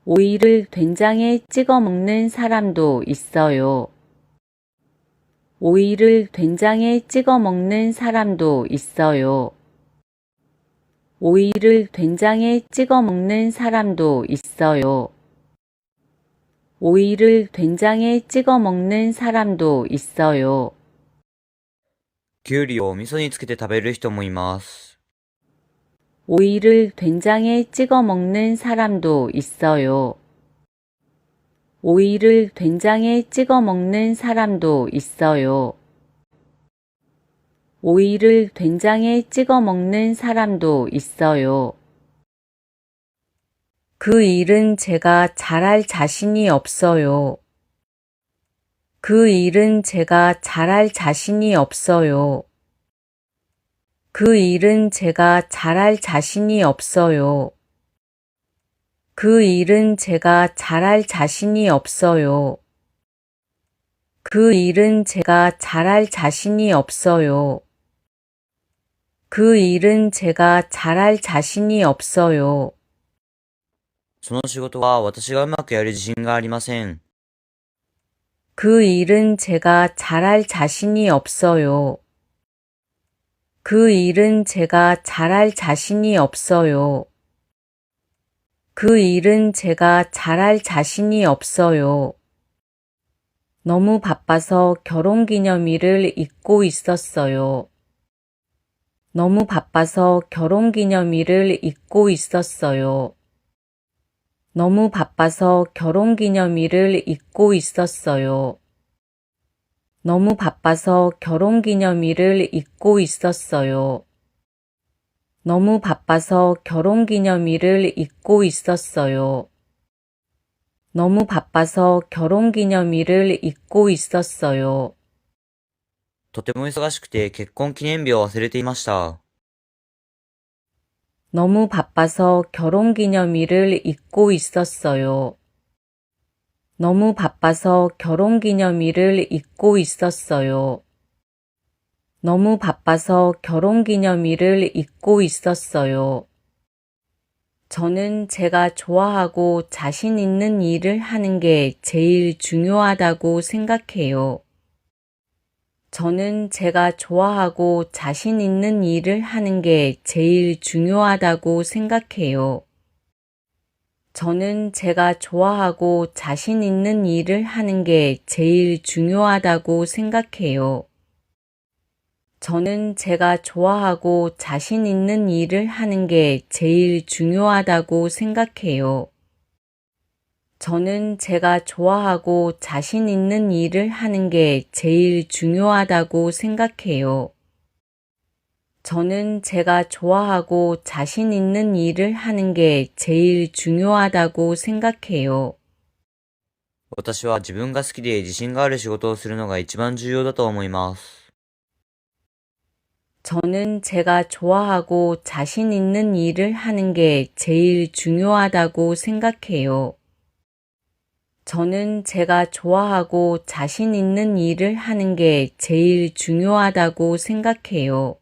오이를 된장에 찍어 먹는 사람도 있어요. 오이를 된장에 찍어 먹는 사람도 있어요. 오이를 된장에 찍어 먹는 사람도 있어요. 오이를 된장에 찍어 먹는 사람도 있어요. きゅうりを味噌につけて食べる人もいます。 오이를 된장에 찍어 먹는 사람도 있어요. 오이를 된장에 찍어 먹는 사람도 있어요. 오이를 된장에 찍어 먹는 사람도 있어요. 그 일은 제가 잘할 자신이 없어요. 그 일은 제가 잘할 자신이 없어요. 그 일은 제가 잘할 자신이 없어요. 그 일은 제가 잘할 자신이 없어요. 그 일은 제가 잘할 자신이 없어요. 그 일은 제가 잘할 자신이 없어요. その仕事は私がうまくやる自信がありません。 그 일은 제가 잘할 자신이 없어요. 그 일은 제가 잘할 자신이 없어요. 그 일은 제가 잘할 자신이 없어요. 너무 바빠서 결혼기념일을 잊고 있었어요. 너무 바빠서 결혼기념일을 잊고 있었어요. 너무 바빠서 결혼기념일을 잊고 있었어요. 너무 바빠서 결혼기념일을 잊고 있었어요. 너무 바빠서 결혼기념일을 잊고 있었어요. 너무 바빠서 결혼기념일을 잊고 있었어요. とても忙しくて結婚記念日を忘れていました。 너무 바빠서 결혼기념일을 잊고 있었어요. 너무 바빠서 결혼기념일을 잊고 있었어요. 너무 바빠서 결혼기념일을 잊고 있었어요. 저는 제가 좋아하고 자신 있는 일을 하는 게 제일 중요하다고 생각해요. 저는 제가 좋아하고 자신 있는 일을 하는 게 제일 중요하다고 생각해요. 저는 제가 좋아하고 자신 있는 일을 하는 게 제일 중요하다고 생각해요. 저는 제가 좋아하고 자신 있는 일을 하는 게 제일 중요하다고 생각해요. 저는 제가 좋아하고 자신 있는 일을 하는 게 제일 중요하다고 생각해요. 저는 제가 좋아하고 자신 있는 일을 하는 게 제일 중요하다고 생각해요. 私は自分が好きで自信がある仕事をするのが一番重要だと思います。 저는 제가 좋아하고 자신 있는 일을 하는 게 제일 중요하다고 생각해요. 저는 제가 좋아하고 자신 있는 일을 하는 게 제일 중요하다고 생각해요.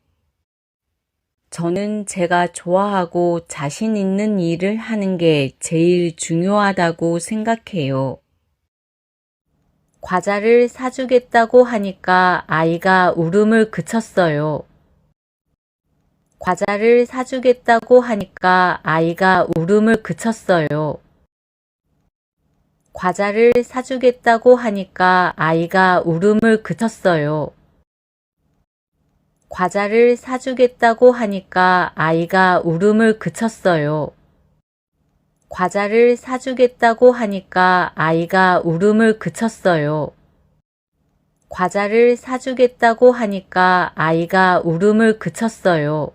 저는 제가 좋아하고 자신 있는 일을 하는 게 제일 중요하다고 생각해요. 과자를 사주겠다고 하니까 아이가 울음을 그쳤어요. 과자를 사주겠다고 하니까 아이가 울음을 그쳤어요. 과자를 사주겠다고 하니까 아이가 울음을 그쳤어요. 과자를 사주겠다고 하니까 아이가 울음을 그쳤어요. 과자를 사주겠다고 하니까 아이가 울음을 그쳤어요. 과자를 사주겠다고 하니까 아이가 울음을 그쳤어요.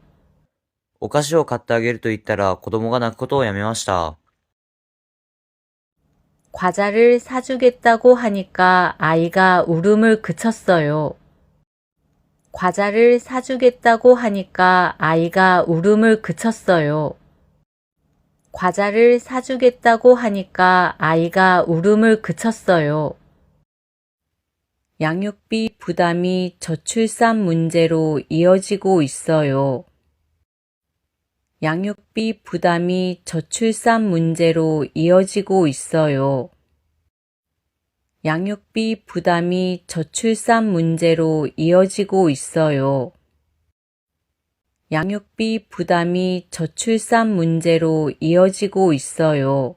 お菓子を買ってあげると言ったら子供が泣くことをやめました。 과자를 사주겠다고 하니까 아이가 울음을 그쳤어요. 과자를 사주겠다고 하니까 아이가 울음을 그쳤어요. 과자를 사주겠다고 하니까 아이가 울음을 그쳤어요. 양육비 부담이 저출산 문제로 이어지고 있어요. 양육비 부담이 저출산 문제로 이어지고 있어요. 양육비 부담이 저출산 문제로 이어지고 있어요. 양육비 부담이 저출산 문제로 이어지고 있어요.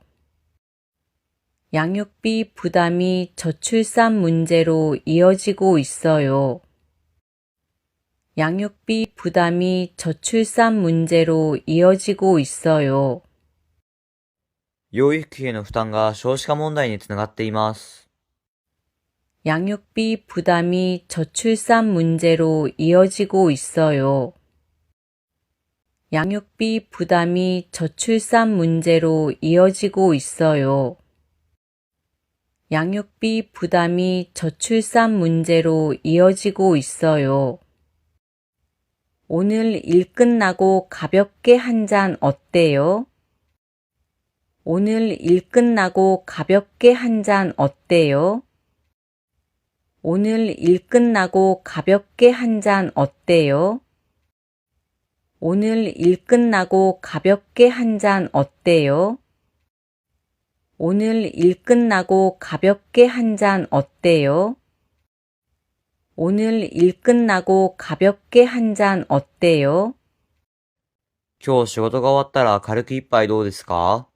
양육비 부담이 저출산 문제로 이어지고 있어요. 양육비 부담이 저출산 문제로 이어지고 있어요. 養育費への負担が少子化問題につながっています。 양육비 부담이 저출산 문제로 이어지고 있어요. 양육비 부담이 저출산 문제로 이어지고 있어요. 양육비 부담이 저출산 문제로 이어지고 있어요. 오늘 일 끝나고 가볍게 한 잔 어때요? 오늘 일 끝나고 가볍게 한 잔 어때요? 오늘 일 끝나고 가볍게 한 잔 어때요? 오늘 일 끝나고 가볍게 한 잔 어때요? 오늘 일 끝나고 가볍게 한 잔 어때요? 오늘 일 끝나고 가볍게 한 잔 어때요? 今日仕事が終わったら軽く一杯どうですか？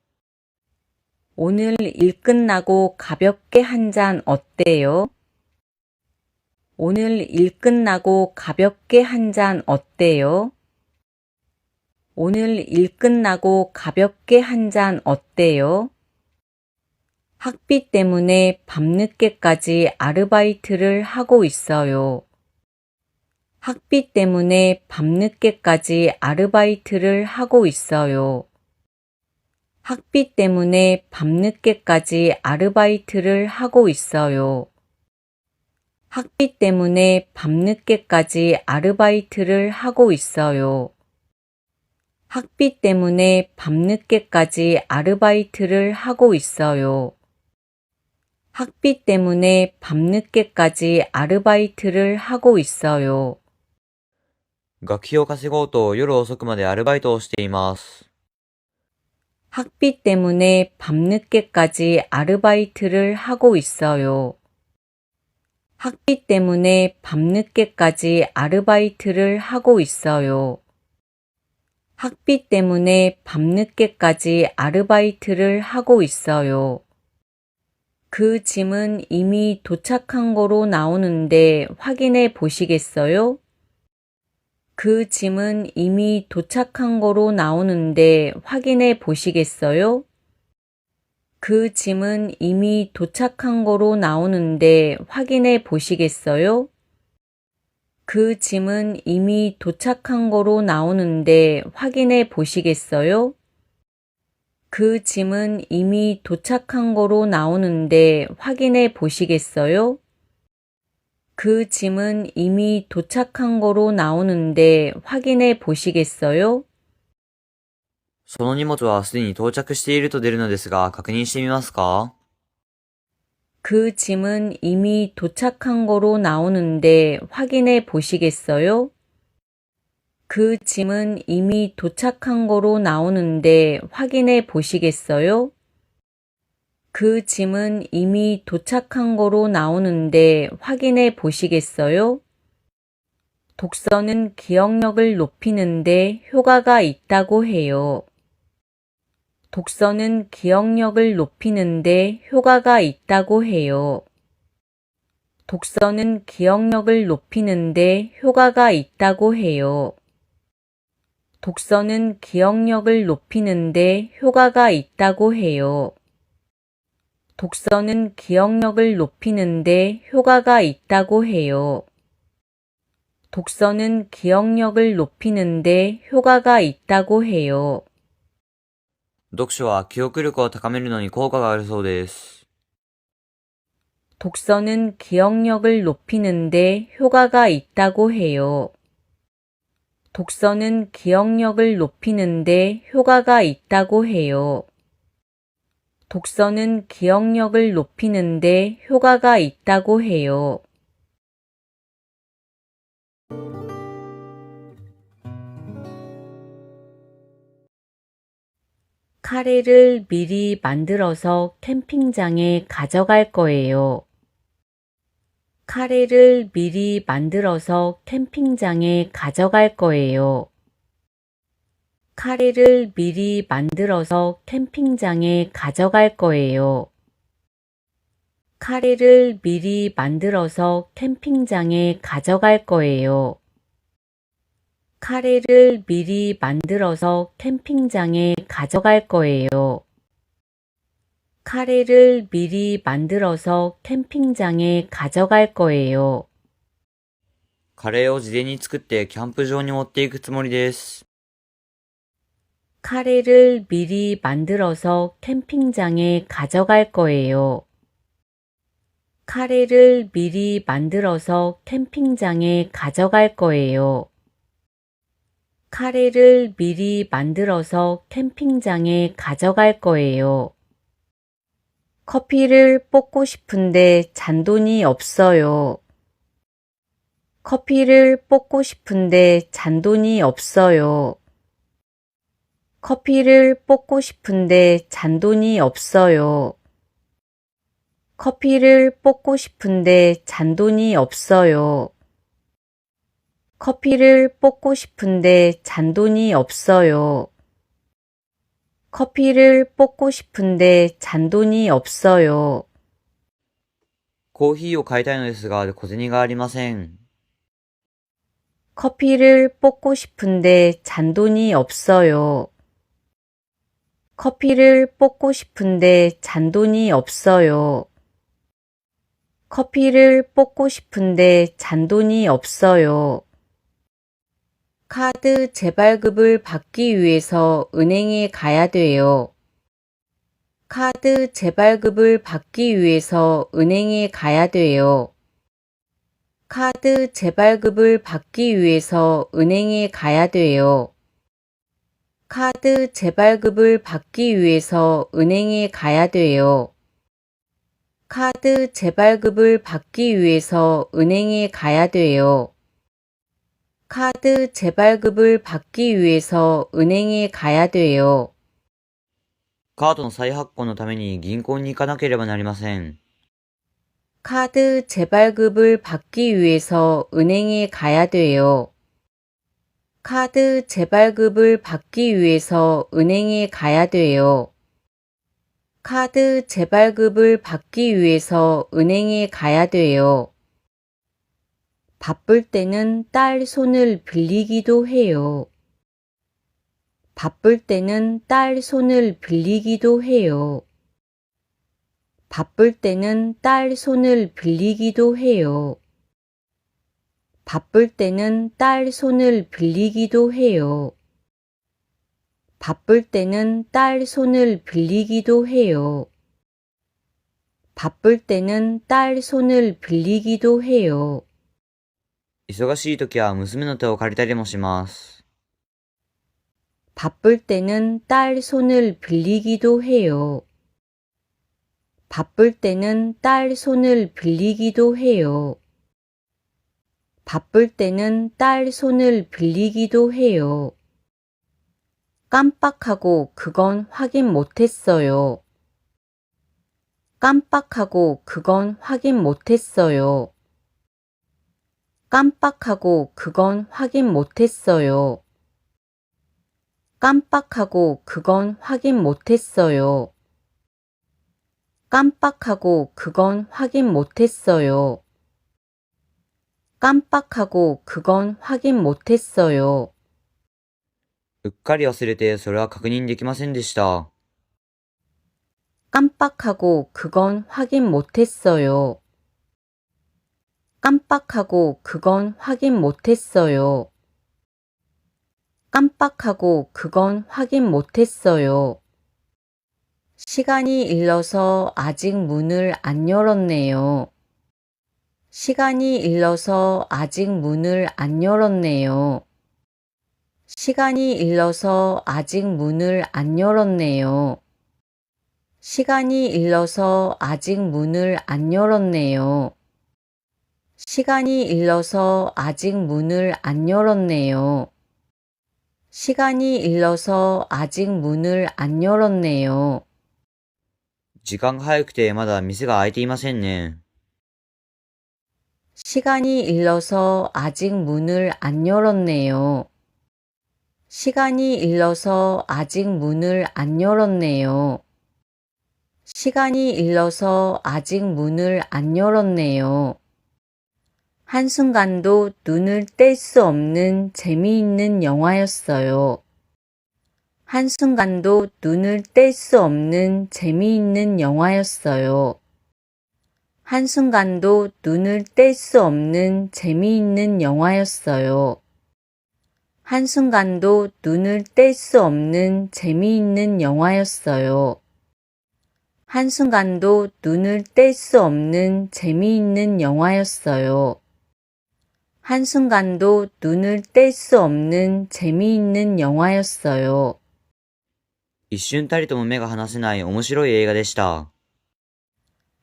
오늘 일 끝나고 가볍게 한 잔 어때요? 오늘 일 끝나고 가볍게 한 잔 어때요? 오늘 일 끝나고 가볍게 한 잔 어때요? 학비 때문에 밤늦게까지 아르바이트를 하고 있어요. 학비 때문에 밤늦게까지 아르바이트를 하고 있어요. 학비 때문에 밤늦게까지 아르바이트를 하고 있어요. 학비 때문에 밤늦게까지 아르바이트를 하고 있어요. 학비 때문에 밤늦게까지 아르바이트를 하고 있어요. 학비 때문에 밤늦게까지 아르바이트를 하고 있어요. 学費を稼ごうと夜遅くまでアルバイトをしています。 학비 때문에 밤늦게까지 아르바이트를 하고 있어요. 학비 때문에 밤늦게까지 아르바이트를 하고 있어요. 학비 때문에 밤늦게까지 아르바이트를 하고 있어요. 그 짐은 이미 도착한 거로 나오는데 확인해 보시겠어요? 그 짐은 이미 도착한 거로 나오는데 확인해 보시겠어요? 그 짐은 이미 도착한 거로 나오는데 확인해 보시겠어요? 그 짐은 이미 도착한 거로 나오는데 확인해 보시겠어요? 그 짐은 이미 도착한 거로 나오는데 확인해 보시겠어요? 그 짐은 이미 도착한 거로 나오는데 확인해 보시겠어요? その荷物はすでに到着していると出るのですが、確認してみますか？ 그 짐은 이미 도착한 거로 나오는데 확인해 보시겠어요? 그 짐은 이미 도착한 거로 나오는데 확인해 보시겠어요? 그 짐은 이미 도착한 거로 나오는데 확인해 보시겠어요? 독서는 기억력을 높이는데 효과가 있다고 해요. 독서는 기억력을 높이는데 효과가 있다고 해요. 독서는 기억력을 높이는데 효과가 있다고 해요. 독서는 기억력을 높이는데 효과가 있다고 해요. 독서는 기억력을 높이는데 효과가 있다고 해요. 독서는 기억력을 높이는데 효과가 있다고 해요. 読書は記憶力を高めるのに効果があるそうです。 독서는 기억력을 높이는데 효과가 있다고 해요. 독서는 기억력을 높이는데 효과가 있다고 해요. 독서는 기억력을 높이는데 효과가 있다고 해요. 카레를 미리 만들어서 캠핑장에 가져갈 거예요. 카레를 미리 만들어서 캠핑장에 가져갈 거예요. 카레를 미리 만들어서 캠핑장에 가져갈 거예요. 카레를 미리 만들어서 캠핑장에 가져갈 거예요. 카레를 미리 만들어서 캠핑장에 가져갈 거예요. 카레를 미리 만들어서 캠핑장에 가져갈 거예요. カレーを事前に作ってキャンプ場に持っていくつもりです。 카레를 미리 만들어서 캠핑장에 가져갈 거예요. 카레를 미리 만들어서 캠핑장에 가져갈 거예요. 카레를 미리 만들어서 캠핑장에 가져갈 거예요. 커피를 뽑고 싶은데 잔돈이 없어요. 커피를 뽑고 싶은데 잔돈이 없어요. 커피를 뽑고 싶은데 잔돈이 없어요. 커피를 뽑고 싶은데 잔돈이 없어요. 커피를 뽑고 싶은데 잔돈이 없어요. 커피를 뽑고 싶은데 잔돈이 없어요. コーヒーを買いたいのですが、小銭がありません。 커피를 뽑고 싶은데 잔돈이 없어요. 커피를 뽑고 싶은데 잔돈이 없어요. 커피를 뽑고 싶은데 잔돈이 없어요. 카드 재발급을 받기 위해서 은행에 가야 돼요. 카드 재발급을 받기 위해서 은행에 가야 돼요. 카드 재발급을 받기 위해서 은행에 가야 돼요. 카드 재발급을 받기 위해서 은행에 가야 돼요. 카드 재발급을 받기 위해서 은행에 가야 돼요. 카드 재발급을 받기 위해서 은행에 가야 돼요. カードの再発行のために銀行に行かなければなりません。 카드 재발급을 받기 위해서 은행에 가야 돼요. 카드 재발급을 받기 위해서 은행에 가야 돼요. 카드 재발급을 받기 위해서 은행에 가야 돼요. 바쁠 때는 딸 손을 빌리기도 해요. 바쁠 때는 딸 손을 빌리기도 해요. 바쁠 때는 딸 손을 빌리기도 해요. 바쁠 때는 딸 손을 빌리기도 해요. 바쁠 때는 딸 손을 빌리기도 해요. 바쁠 때는 딸 손을 빌리기도 해요. 忙しい時は娘の手を借りたりもします。 바쁠 때는 딸 손을 빌리기도 해요. 바쁠 때는 딸 손을 빌리기도 해요. 바쁠 때는 딸 손을 빌리기도 해요. 깜빡하고 그건 확인 못했어요. 깜빡하고 그건 확인 못했어요. 깜빡하고 그건 확인 못했어요. 깜빡하고 그건 확인 못했어요. 깜빡하고 그건 확인 못했어요. 깜빡하고 그건 확인 못했어요. うっかり忘れてそれは確認できませんでした。 깜빡하고 그건 확인 못했어요. 깜빡하고 그건 확인 못했어요. 깜빡하고 그건 확인 못했어요. 시간이 일러서 아직 문을 안 열었네요. 시간이 일러서 아직 문을 안 열었네요. 시간이 일러서 아직 문을 안 열었네요. 시간이 일러서 아직 문을 안 열었네요. 시간이 일러서 아직 문을 안 열었네요. 시간이 일러서 아직 문을 안 열었네요. 時間が早くてまだ店が開いていませんね。 시간이 일러서 아직 문을 안 열었네요. 시간이 일러서 아직 문을 안 열었네요. 시간이 일러서 아직 문을 안 열었네요. 한순간도 눈을 뗄 수 없는 재미있는 영화였어요. 한순간도 눈을 뗄 수 없는 재미있는 영화였어요. 한순간도 눈을 뗄 수 없는 재미있는 영화였어요. 한순간도 눈을 뗄 수 없는 재미있는 영화였어요. 한순간도 눈을 뗄 수 없는 재미있는 영화였어요. 한순간도 눈을 뗄 수 없는 재미있는 영화였어요. 一瞬たりとも目が離せない面白い映画でした。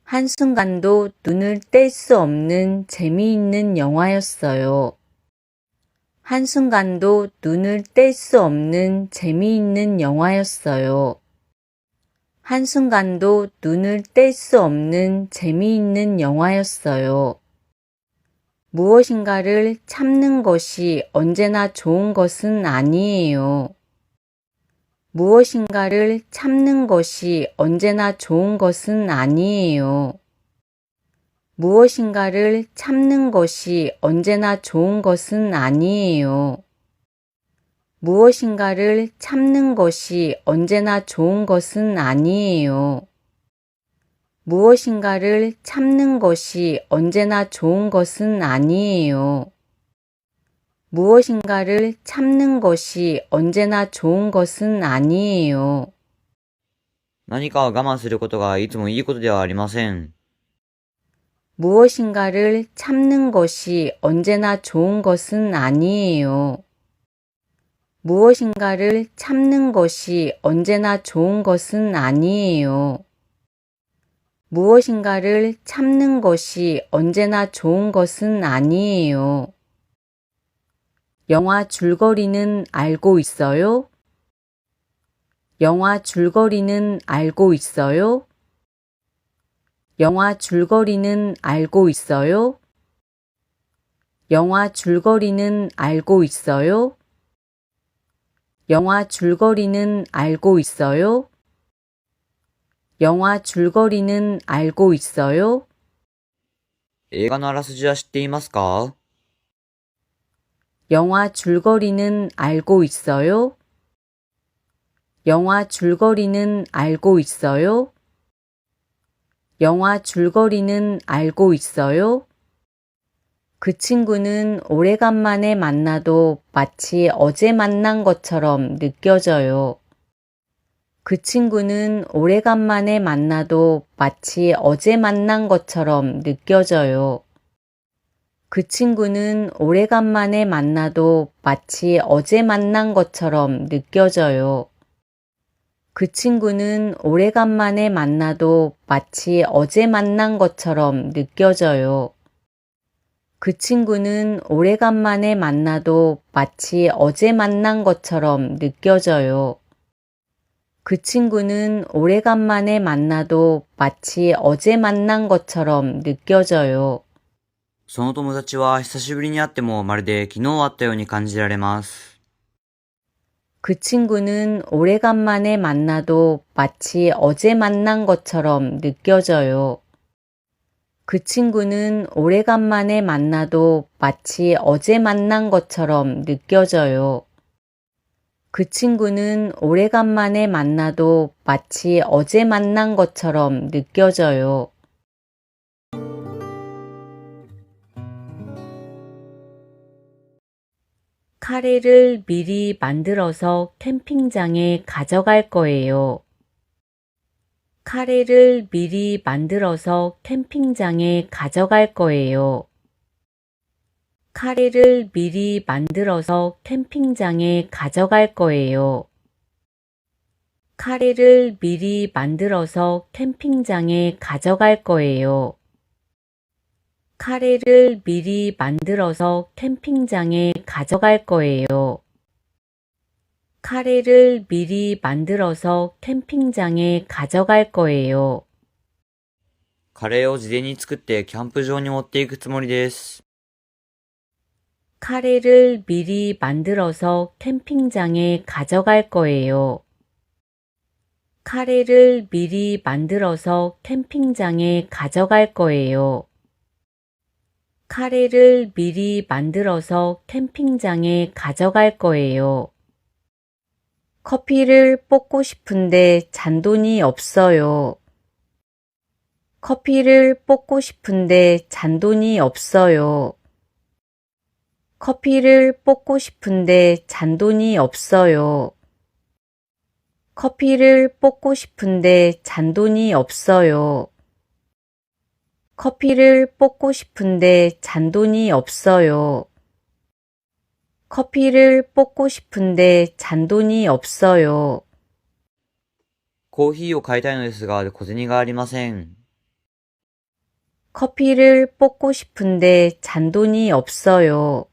한순간도 눈을 뗄 수 없는 재미있는 영화였어요. 한순간도 눈을 뗄 수 없는 재미있는 영화였어요. 한순간도 눈을 뗄 수 없는 재미있는 영화였어요. 무엇인가를 참는 것이 언제나 좋은 것은 아니에요. 무엇인가를 참는 것이 언제나 좋은 것은 아니에요. 무엇인가를 참는 것이 언제나 좋은 것은 아니에요. 무엇인가를 참는 것이 언제나 좋은 것은 아니에요. 무엇인가를 참는 것이 언제나 좋은 것은 아니에요. 무엇인가를 참는 것이 언제나 좋은 것은 아니에요. 何かを我慢することがいつもいいことではありません。 무엇인가를 참는 것이 언제나 좋은 것은 아니에요. 무엇인가를 참는 것이 언제나 좋은 것은 아니에요. 무엇인가를 참는 것이 언제나 좋은 것은 아니에요. 영화 줄거리는 알고 있어요? 영화 줄거리는 알고 있어요? 영화 줄거리는 알고 있어요? 영화 줄거리는 알고 있어요? 영화 줄거리는 알고 있어요? 영화 줄거리는 알고 있어요? 映画のあらすじは知っていますか？ 영화 줄거리는 알고 있어요? 영화 줄거리는 알고 있어요? 영화 줄거리는 알고 있어요? 그 친구는 오래간만에 만나도 마치 어제 만난 것처럼 느껴져요. 그 친구는 오래간만에 만나도 마치 어제 만난 것처럼 느껴져요. 그 친구는 오래간만에 만나도 마치 어제 만난 것처럼 느껴져요. 그 친구는 오래간만에 만나도 마치 어제 만난 것처럼 느껴져요. 그 친구는 오래간만에 만나도 마치 어제 만난 것처럼 느껴져요. 그 친구는 오래간만에 만나도 마치 어제 만난 것처럼 느껴져요. その友達は久しぶりに会ってもまるで昨日会ったように感じられます。 그 친구는 오래간만에 만나도 마치 어제 만난 것처럼 느껴져요. 그 친구는 오래간만에 만나도 마치 어제 만난 것처럼 느껴져요. 그 친구는 오래간만에 만나도 마치 어제 만난 것처럼 느껴져요. 카레를 미리 만들어서 캠핑장에 가져갈 거예요. 카레를 미리 만들어서 캠핑장에 가져갈 거예요. 카레를 미리 만들어서 캠핑장에 가져갈 거예요. 카레를 미리 만들어서 캠핑장에 가져갈 거예요. 카레를 미리 만들어서 캠핑장에 가져갈 거예요. 카레를 미리 만들어서 캠핑장에 가져갈 거예요. カレーを事前に作ってキャンプ場に持っていくつもりです。 카레를 미리 만들어서 캠핑장에 가져갈 거예요. 카레를 미리 만들어서 캠핑장에 가져갈 거예요. 카레를 미리 만들어서 캠핑장에 가져갈 거예요. 커피를 뽑고 싶은데 잔돈이 없어요. 커피를 뽑고 싶은데 잔돈이 없어요. 커피를 뽑고 싶은데 잔돈이 없어요. 커피를 뽑고 싶은데 잔돈이 없어요. 커피를 뽑고 싶은데 잔돈이 없어요. 커피를 뽑고 싶은데 잔돈이 없어요. コーヒーを買いたいのですが、小銭がありません。 커피를 뽑고 싶은데 잔돈이 없어요.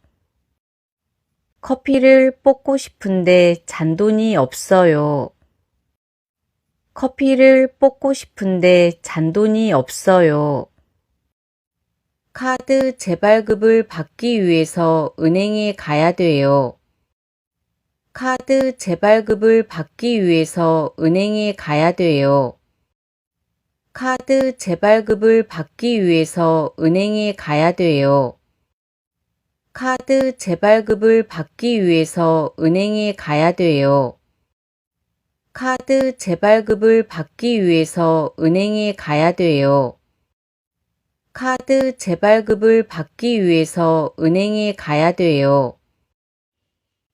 커피를 뽑고 싶은데 잔돈이 없어요. 커피를 뽑고 싶은데 잔돈이 없어요. 카드 재발급을 받기 위해서 은행에 가야 돼요. 카드 재발급을 받기 위해서 은행에 가야 돼요. 카드 재발급을 받기 위해서 은행에 가야 돼요. 카드 재발급을 받기 위해서 은행에 가야 돼요. 카드 재발급을 받기 위해서 은행에 가야 돼요. 카드 재발급을 받기 위해서 은행에 가야 돼요.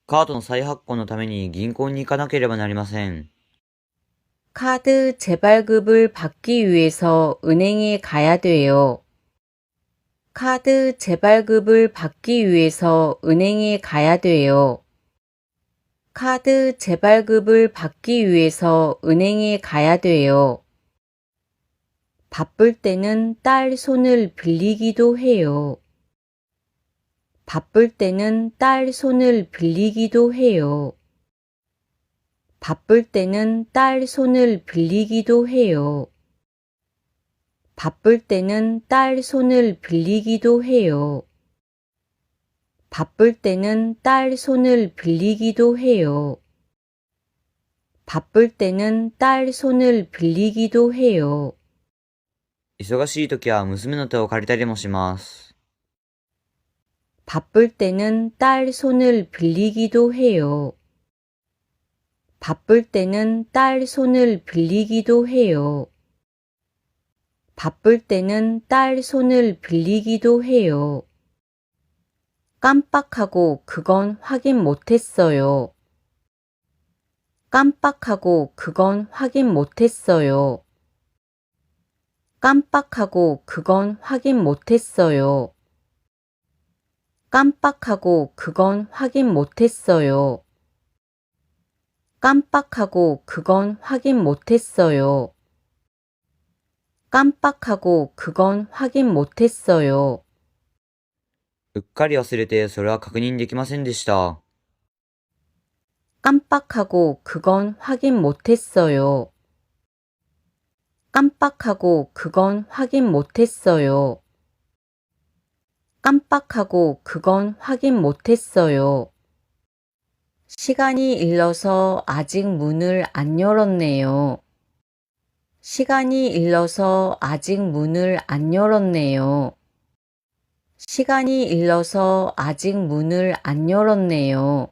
カードの再発行のために銀行に行かなければなりません。 카드 재발급을 받기 위해서 은행에 가야 돼요. 카드 재발급을 받기 위해서 은행에 가야 돼요. 카드 재발급을 받기 위해서 은행에 가야 돼요. 바쁠 때는 딸 손을 빌리기도 해요. 바쁠 때는 딸 손을 빌리기도 해요. 바쁠 때는 딸 손을 빌리기도 해요. 바쁠 때는 딸 손을 빌리기도 해요. 바쁠 때는 딸 손을 빌리기도 해요. 바쁠 때는 딸 손을 빌리기도 해요. 忙しい時は娘の手を借りたりもします。 바쁠 때는 딸 손을 빌리기도 해요. 바쁠 때는 딸 손을 빌리기도 해요. 바쁠 때는 딸 손을 빌리기도 해요. 깜빡하고 그건 확인 못했어요. 깜빡하고 그건 확인 못했어요. 깜빡하고 그건 확인 못했어요. 깜빡하고 그건 확인 못했어요. 깜빡하고 그건 확인 못했어요. 깜빡하고 그건 확인 못했어요. うっかり忘れてそれは確認できませんでした。 깜빡하고 그건 확인 못했어요. 깜빡하고 그건 확인 못했어요. 깜빡하고 그건 확인 못했어요. 시간이 일러서 아직 문을 안 열었네요. 시간이 일러서 아직 문을 안 열었네요. 시간이 일러서 아직 문을 안 열었네요.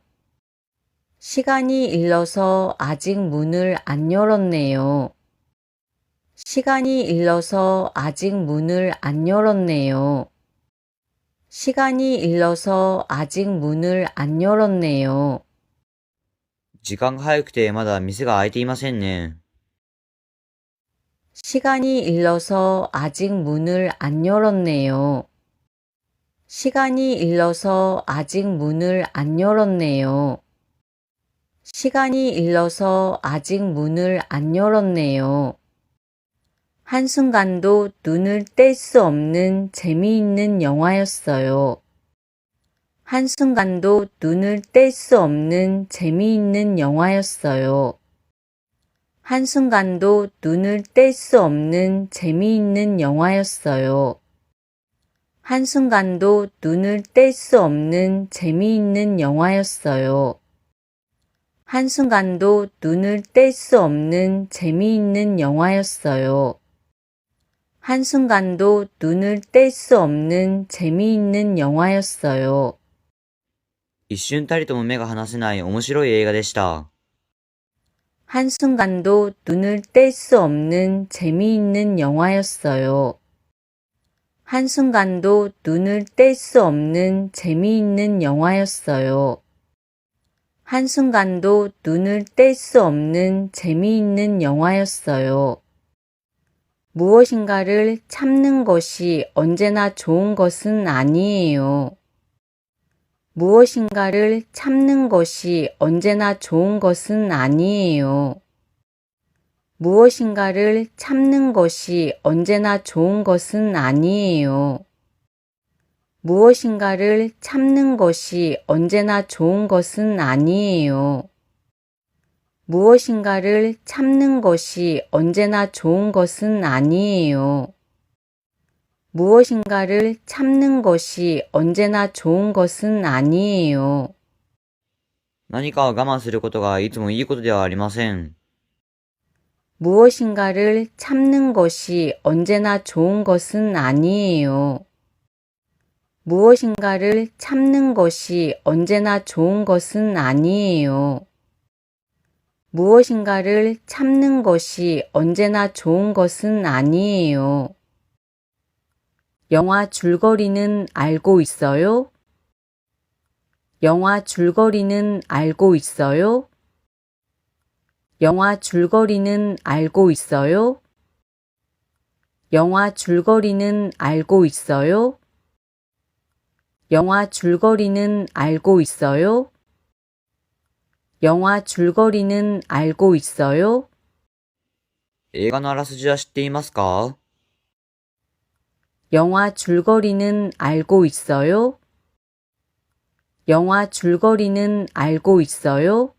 시간이 일러서 아직 문을 안 열었네요. 시간이 일러서 아직 문을 안 열었네요. 시간이 일러서 아직 문을 안 열었네요. 時間が早くてまだ店が開いていませんね。 시간이 일러서 아직 문을 안 열었네요. 시간이 일러서 아직 문을 안 열었네요. 시간이 일러서 아직 문을 안 열었네요. 한순간도 눈을 뗄 수 없는 재미있는 영화였어요. 한순간도 눈을 뗄 수 없는 재미있는 영화였어요. 한순간도 눈을 뗄 수 없는 재미있는 영화였어요. 한순간도 눈을 뗄 수 없는 재미있는 영화였어요. 한순간도 눈을 뗄 수 없는 재미있는 영화였어요. 한순간도 눈을 뗄 수 없는 재미있는 영화였어요. 一瞬たりとも目が離せない面白い映画でした。 한순간도 눈을 뗄 수 없는 재미있는 영화였어요. 한순간도 눈을 뗄 수 없는 재미있는 영화였어요. 한순간도 눈을 뗄 수 없는 재미있는 영화였어요. 무엇인가를 참는 것이 언제나 좋은 것은 아니에요. 무엇인가를 참는 것이 언제나 좋은 것은 아니에요. 무엇인가를 참는 것이 언제나 좋은 것은 아니에요. 무엇인가를 참는 것이 언제나 좋은 것은 아니에요. 무엇인가를 참는 것이 언제나 좋은 것은 아니에요. 무엇인가를 참는 것이 언제나 좋은 것은 아니에요. 何かを我慢することがいつもいいことではありません。 무엇인가를 참는 것이 언제나 좋은 것은 아니에요. 무엇인가를 참는 것이 언제나 좋은 것은 아니에요. 무엇인가를 참는 것이 언제나 좋은 것은 아니에요. 영화 줄거리는 알고 있어요? 영화 줄거리는 알고 있어요? 영화 줄거리는 알고 있어요? 영화 줄거리는 알고 있어요? 영화 줄거리는 알고 있어요? 영화 줄거리는 알고 있어요? 映画のあらすじは知っていますか？ 영화 줄거리는 알고 있어요? 영화 줄거리는 알고 있어요?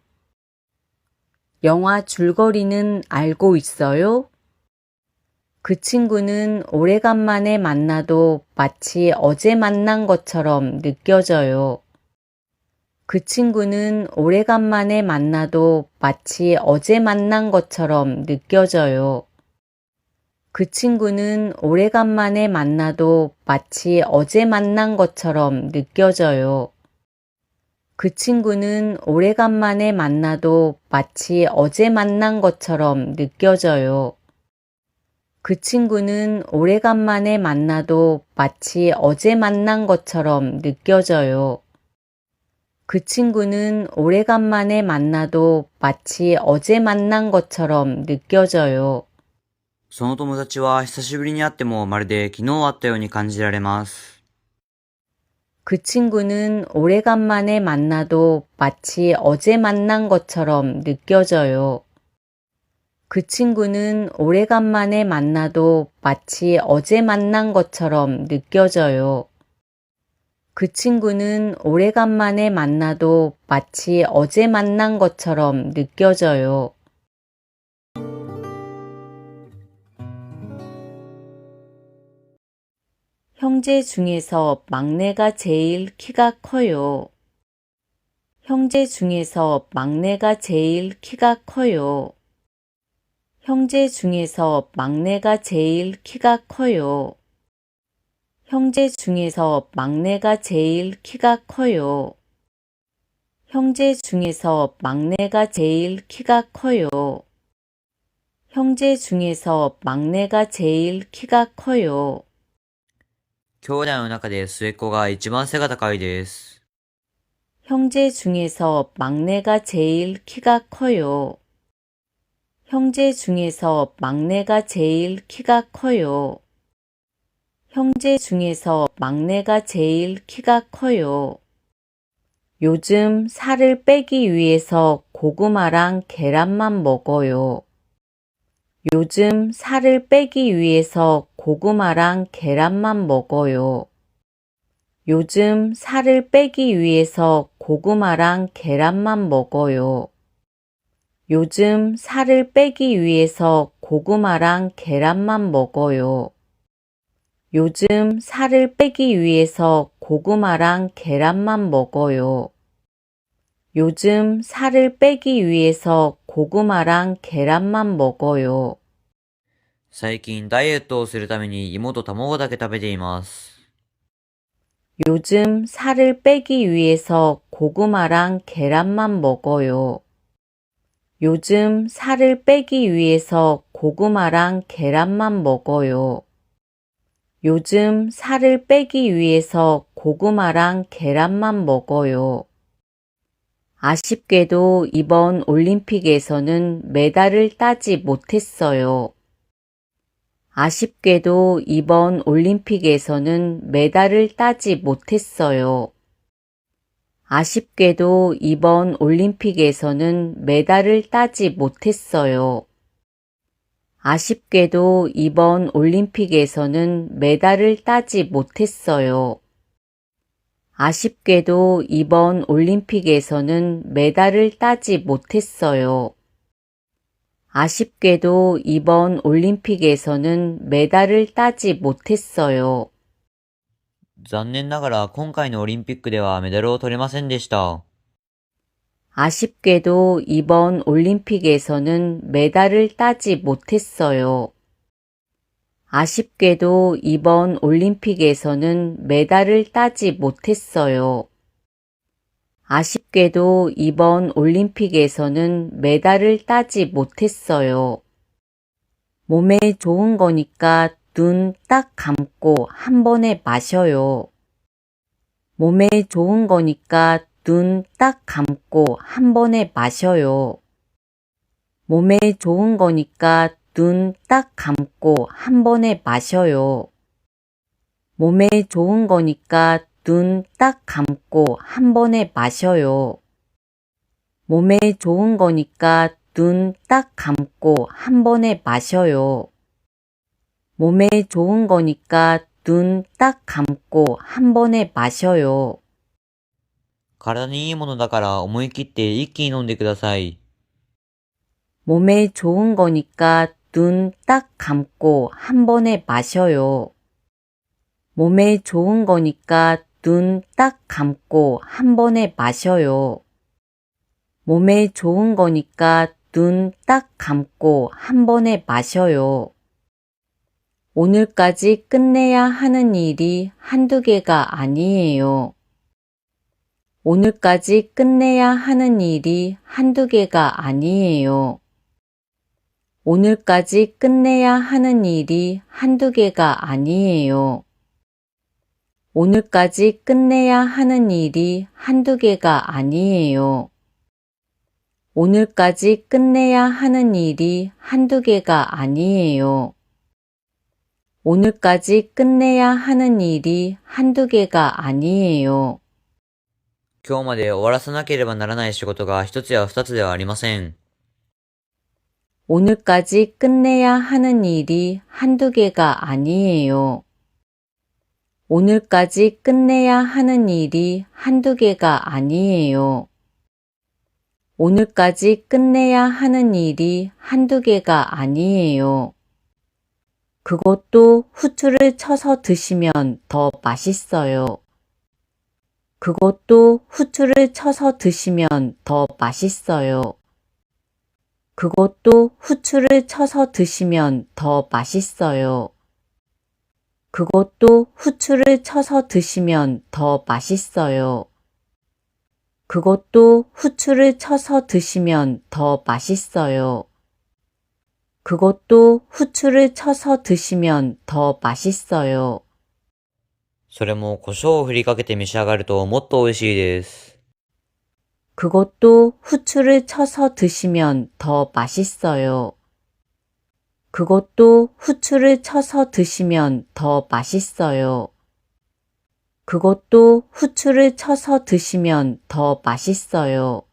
영화 줄거리는 알고 있어요? 그 친구는 오래간만에 만나도 마치 어제 만난 것처럼 느껴져요. 그 친구는 오래간만에 만나도 마치 어제 만난 것처럼 느껴져요. 그 친구는 오래간만에 만나도 마치 어제 만난 것처럼 느껴져요. 그 친구는 오래간만에 만나도 마치 어제 만난 것처럼 느껴져요. 그 친구는 오래간만에 만나도 마치 어제 만난 것처럼 느껴져요. 그 친구는 오래간만에 만나도 마치 어제 만난 것처럼 느껴져요. その友達は久しぶりに会ってもまるで昨日会ったように感じられます。 그 친구는 오래간만에 만나도 마치 어제 만난 것처럼 느껴져요. 그 친구는 오래간만에 만나도 마치 어제 만난 것처럼 느껴져요. 그 친구는 오래간만에 만나도 마치 어제 만난 것처럼 느껴져요. 형제 중에서 막내가 제일 키가 커요. 형제 중에서 막내가 제일 키가 커요. 형제 중에서 막내가 제일 키가 커요. 형제 중에서 막내가 제일 키가 커요. 형제 중에서 막내가 제일 키가 커요. 형제 중에서 막내가 제일 키가 커요. 兄弟の中で末っ子が一番背が高いです。 형제 중에서 막내가 제일 키가 커요. 형제 중에서 막내가 제일 키가 커요. 형제 중에서 막내가 제일 키가 커요. 요즘 살을 빼기 위해서 고구마랑 계란만 먹어요. 요즘 살을 빼기 위해서 고구마랑 계란만 먹어요. 요즘 살을 빼기 위해서 고구마랑 계란만 먹어요. 요즘 살을 빼기 위해서 고구마랑 계란만 먹어요. 요즘 살을 빼기 위해서 고구마랑 계란만 먹어요. 요즘 살을 빼기 위해서 고구마랑 계란만 먹어요. 最近ダイエットをするために芋と卵だけ食べています。 요즘 살을 빼기 위해서 고구마랑 계란만 먹어요. 요즘 살을 빼기 위해서 고구마랑 계란만 먹어요. 요즘 살을 빼기 위해서 고구마랑 계란만 먹어요. 아쉽게도 이번 올림픽에서는 메달을 따지 못했어요. 아쉽게도 이번 올림픽에서는 메달을 따지 못했어요. 아쉽게도 이번 올림픽에서는 메달을 따지 못했어요. 아쉽게도 이번 올림픽에서는 메달을 따지 못했어요. 아쉽게도 이번 올림픽에서는 메달을 따지 못했어요. 아쉽게도 이번 올림픽에서는 메달을 따지 못했어요. 残念ながら今回のオリンピックではメダルを取れませんでした。 아쉽게도 이번 올림픽에서는 메달을 따지 못했어요. 아쉽게도 이번 올림픽에서는 메달을 따지 못했어요. 아쉽게도 이번 올림픽에서는 메달을 따지 못했어요. 몸에 좋은 거니까 눈 딱 감고 한 번에 마셔요. 몸에 좋은 거니까 눈 딱 감고 한 번에 마셔요. 몸에 좋은 거니까 눈 딱 감고 한 번에 마셔요. 몸에 좋은 거니까 눈 딱 감고 한 번에 마셔요. 몸에 좋은 거니까 눈 딱 감고 한 번에 마셔요. 몸에 좋은 거니까 눈 딱 감고 한 번에 마셔요. 体にいいものだから思い切って一気に飲んでください。 몸에 좋은 거니까 눈 딱 감고 한 번에 마셔요. 몸에 좋은 거니까 눈 딱 감고 한 번에 마셔요. 몸에 좋은 거니까 눈 딱 감고 한 번에 마셔요. 오늘까지 끝내야 하는 일이 한두 개가 아니에요. 오늘까지 끝내야 하는 일이 한두 개가 아니에요. 오늘까지 끝내야 하는 일이 한두 개가 아니에요. 오늘까지 끝내야 하는 일이 한두 개가 아니에요. 오늘까지 끝내야 하는 일이 한두 개가 아니에요. 오늘까지 끝내야 하는 일이 한두 개가 아니에요. 今日まで終わらさなければならない仕事が一つや二つではありません。 오늘까지 끝내야 하는 일이 한두 개가 아니에요. 오늘까지 끝내야 하는 일이 한두 개가 아니에요. 오늘까지 끝내야 하는 일이 한두 개가 아니에요. 그것도 후추를 쳐서 드시면 더 맛있어요. 그것도 후추를 쳐서 드시면 더 맛있어요. 그것도 후추를 쳐서 드시면 더 맛있어요. 그것도 후추를 쳐서 드시면 더 맛있어요. 그것도 후추를 쳐서 드시면 더 맛있어요. 그것도 후추를 쳐서 드시면 더 맛있어요. それも胡椒を振りかけて召し上がるともっと美味しいです。 그것도 후추를 쳐서 드시면 더 맛있어요. 그것도 후추를 쳐서 드시면 더 맛있어요. 그것도 후추를 쳐서 드시면 더 맛있어요.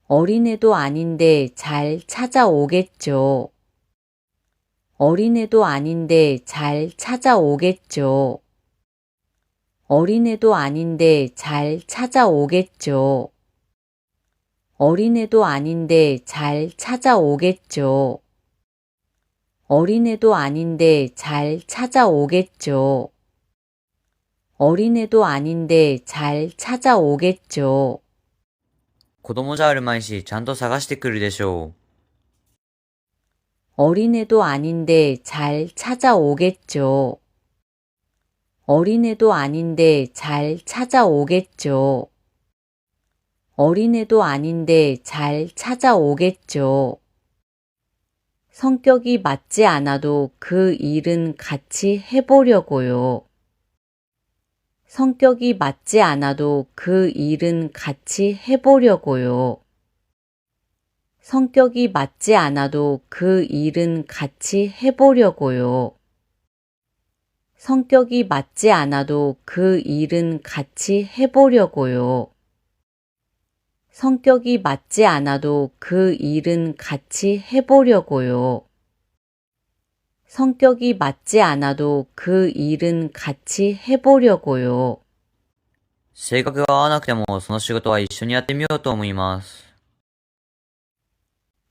어린애도 아닌데 잘 찾아오겠죠. 어린애도 아닌데 잘 찾아오겠죠. 어린애도 아닌데 잘 찾아오겠죠. 어린애도 아닌데 잘 찾아오겠죠. 어린애도 아닌데 잘 찾아오겠죠. 어린애도 아닌데 잘 찾아오겠죠. 子供じゃあるまいし、ちゃんと探してくるでしょう。 어린애도 아닌데 잘 찾아오겠죠. 어린애도 아닌데 잘 찾아오겠죠. 어린애도 아닌데 잘 찾아오겠죠. 성격이 맞지 않아도 그 일은 같이 해보려고요. 성격이 맞지 않아도 그 일은 같이 해보려고요. 성격이 맞지 않아도 그 일은 같이 해보려고요. 성격이 맞지 않아도 그 일은 같이 해보려고요. 성격이 맞지 않아도 그 일은 같이 해보려고요. 성격이 맞지 않아도 그 일은 같이 해보려고요. 性格が合わなくても、その仕事は一緒にやってみようと思います。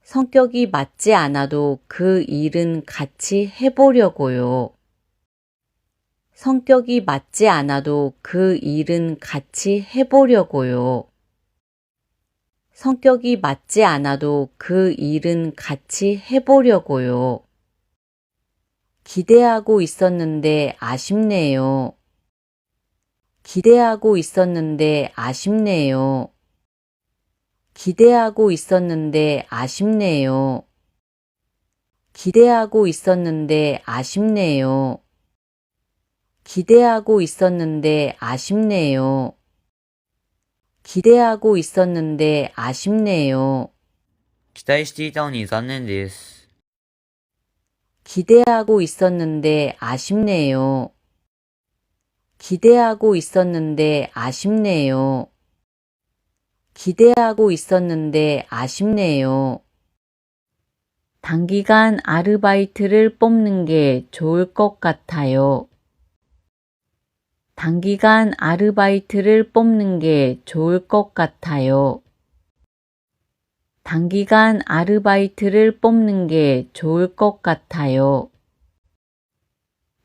성격이 맞지 않아도 그 일은 같이 해보려고요. 성격이 맞지 않아도 그 일은 같이 해보려고요. 성격이 맞지 않아도 그 일은 같이 해보려고요. 기대하고 있었는데 아쉽네요. 기대하고 있었는데 아쉽네요. 기대하고 있었는데 아쉽네요. 기대하고 있었는데 아쉽네요. 기대하고 있었는데 아쉽네요. 기대하고 있었는데 아쉽네요. 期待していたのに残念です。 기대하고 있었는데 아쉽네요. 기대하고 있었는데 아쉽네요. 기대하고 있었는데 아쉽네요. 단기간 아르바이트를 뽑는 게 좋을 것 같아요. 단기간 아르바이트를 뽑는 게 좋을 것 같아요. 단기간 아르바이트를 뽑는 게 좋을 것 같아요.